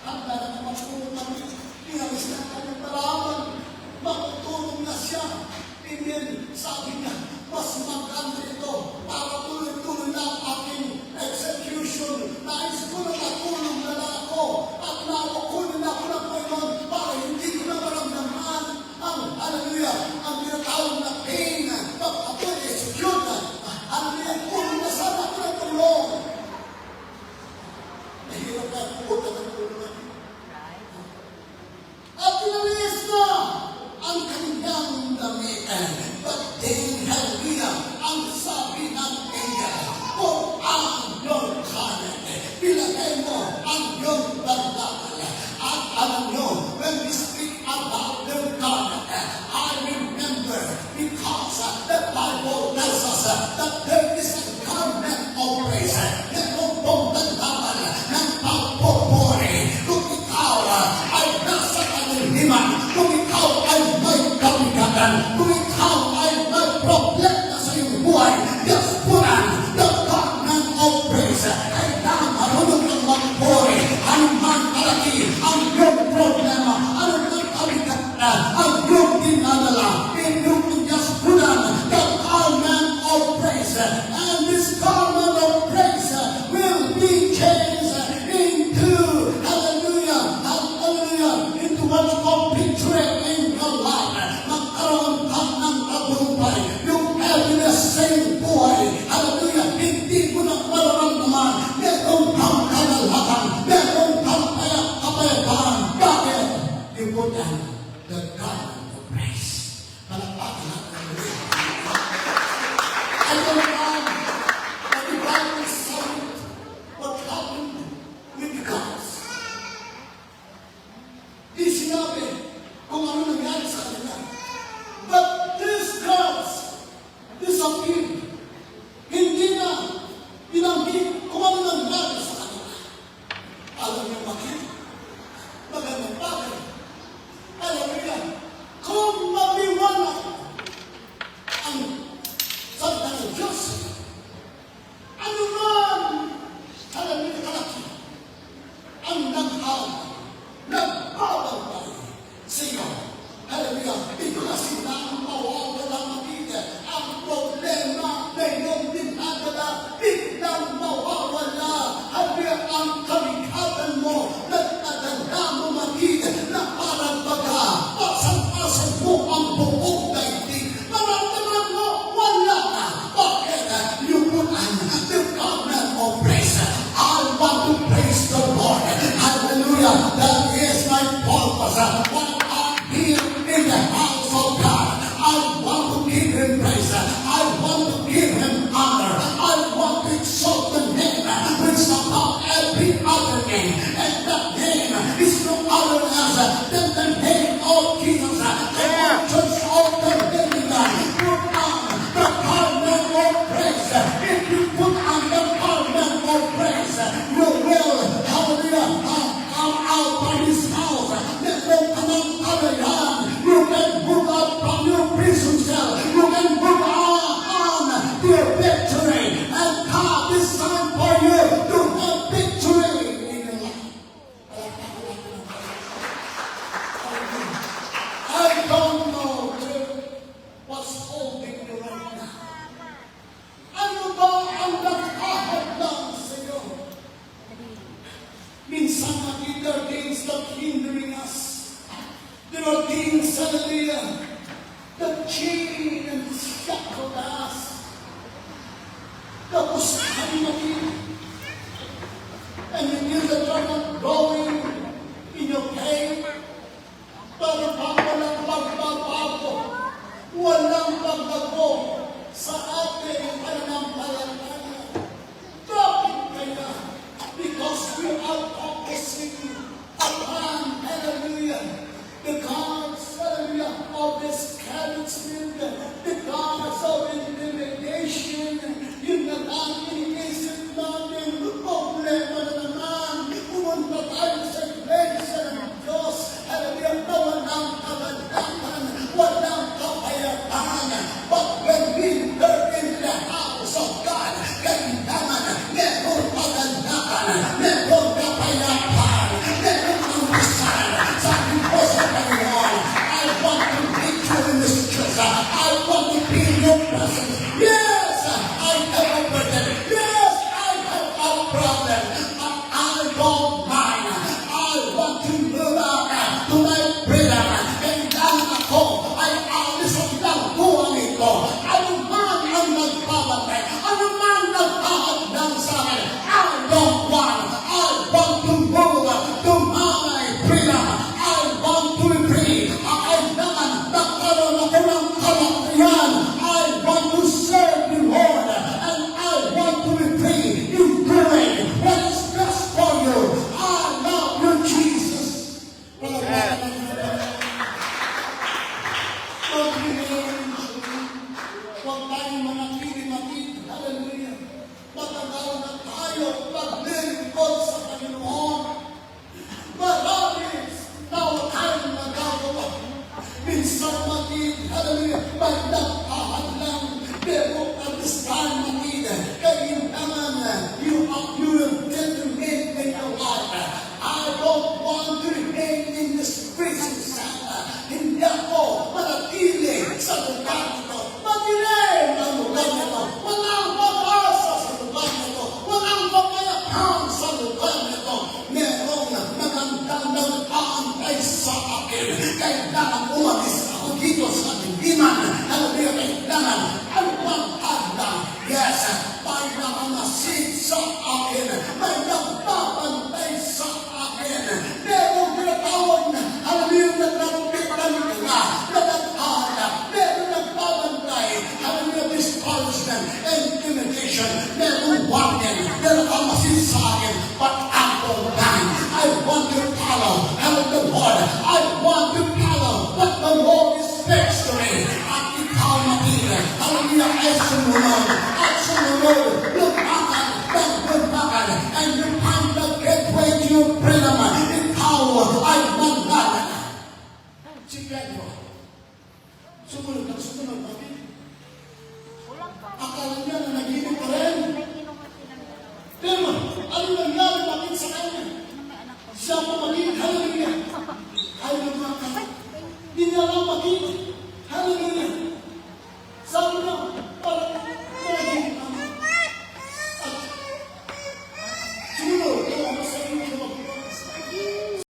handa na matulong kami. Inalis na kanyang malaman. Matutulong na siya. Amen. Sabi niya, mas maganda ito para tuloy-tuloy na ang aking execution. Nais ko na matulong na ako at nakukunin na ako ng Panginoon para hindi ko na maramdaman ang, hallelujah, ang tinatawag na pain pag ako'y execute. Hallelujah, kunin na sana ako ng tulong. Nahirap na ako ng tulungan. At inalis na ang kanyang damitan. But then, hallelujah, ang sabi ng angel, kung ang iyong kanan, ilagay mo ang iyong bandakal. At alam nyo, when we speak about the kanan, I remember because the Bible tells us that there is a garment of praise. Merong pong bandakal ng pagpupuri. Kung ikaw ay nasa kaniliman, kung ikaw ay may kabigatan, kung ikaw ay may problema sa iyong buhay, just put on the garment of praise. Kailangan marunong kang magpuri. Ano man kalaki ang iyong problema, ano man kabigatan, ang iyong dinadala, and you can just put on the garment of praise. And this garment of praise will be changed into, hallelujah, hallelujah, into what you call victory in your life. Magkaroon ka ng tagumpay. Yung happiness sa iyong buhay, hallelujah, hindi mo na mararamdaman. Meron kang kalalakan, meron kang kapayapaan. Bakit? You put on the garment of praise. Palakpakan natin ang Diyos. I don't know what the Bible said, what happened with the gods. Di sinabi kung ano nangyari sa kanila. But these gods disappeared. Hindi na binanggit kung ano nangyari sa kanila. Alam niyo bakit? Magandang bagay. Alam niyo, kung mabiwanag ang salita ng Diyos, ano man, alam niyo kalaki, ang nagbabantay sa iyo. Hallelujah. Ito na sila ang mawawalang makita. Ang problema na iyong dinadala, biglang mawawala. Hallelujah. Ang kamikatan mo, nagtadala mo makita na parang baga. Pasang-pasang mo ang buong daigdig. Maramdaman mo, wala na. Bakit? You put on the garment of praise. I want to praise the Lord. Hallelujah. That is my purpose. When I'm here in the house of God, I want to give Him praise. I want to give Him honor. I want to exalt the name which is above every other name. And that name is no other than the name of Jesus. The church of the living God. Put on the garment of praise. If you put on the garment of praise, you will, hallelujah, come out by His house. Let them come out kalayan. You can move out from your prison cell. You can move on to your victory. And God is time for you to have victory in your life. I don't know what's holding you right now. Ano ba ang nakahadlang sa iyo? Minsan there are things that hindering us. There are things, hallelujah, that chain and shackle us. Tapos kami natin. And you feel that you're not growing in your faith. Parang walang pagbabago. Walang pagbago sa ating pananampalataya. Bakit kaya? Because we are focusing upon, hallelujah, the gods, hallelujah, of discouragement, the gods of intimidation. Yun na lang, iniisip natin, problema na naman. Pumunta tayo sa iglesia ng Diyos, hallelujah, na walang kabanapan, walang kapayapaan. But when we are in the house of God, kailangan meron kabanapan, meron kapayapaan, meron hallelujah, may nagpahal lang. Pero at this time, Makina, kayo naman, you will get to live in your life. I don't want to remain in this prison cell. Hindi ako manatili sa lugar nito. Madilim ang lugar nito. Walang pag-asa sa lugar nito. Walang kapayapaan sa lugar nito. Merong magandang nag-aantay sa akin. Kailangan umalis ako dito sa liman. Hallelujah, kailangan ang pag-adang. Yes, may nakamasid sa akin. May nagbabantay sa akin. Merong tinatawag na, hallelujah, naglalupit ng mga nagagala. Merong nagbabantay. Hallelujah, discouragement, intimidation. Merong warning na nakamasid sa akin. But ako lang, I want to follow. Hallelujah, Lord. I want to follow what the Lord speaks to me. At ikaw matira. Hallelujah, ay sumunod. At sumunod. Lumakan, nagbumakan. And you find the gateway to your freedom. Ikaw ay mandalan. Si Pedro, sumunod ang sumunod. Bakit? Akala niya na nag-inom pa rin. Pero, ano nangyari? Bakit sa kanya? Siya pumagin. Hallelujah. Ay lumakan. Hindi niya lang maging. Hallelujah.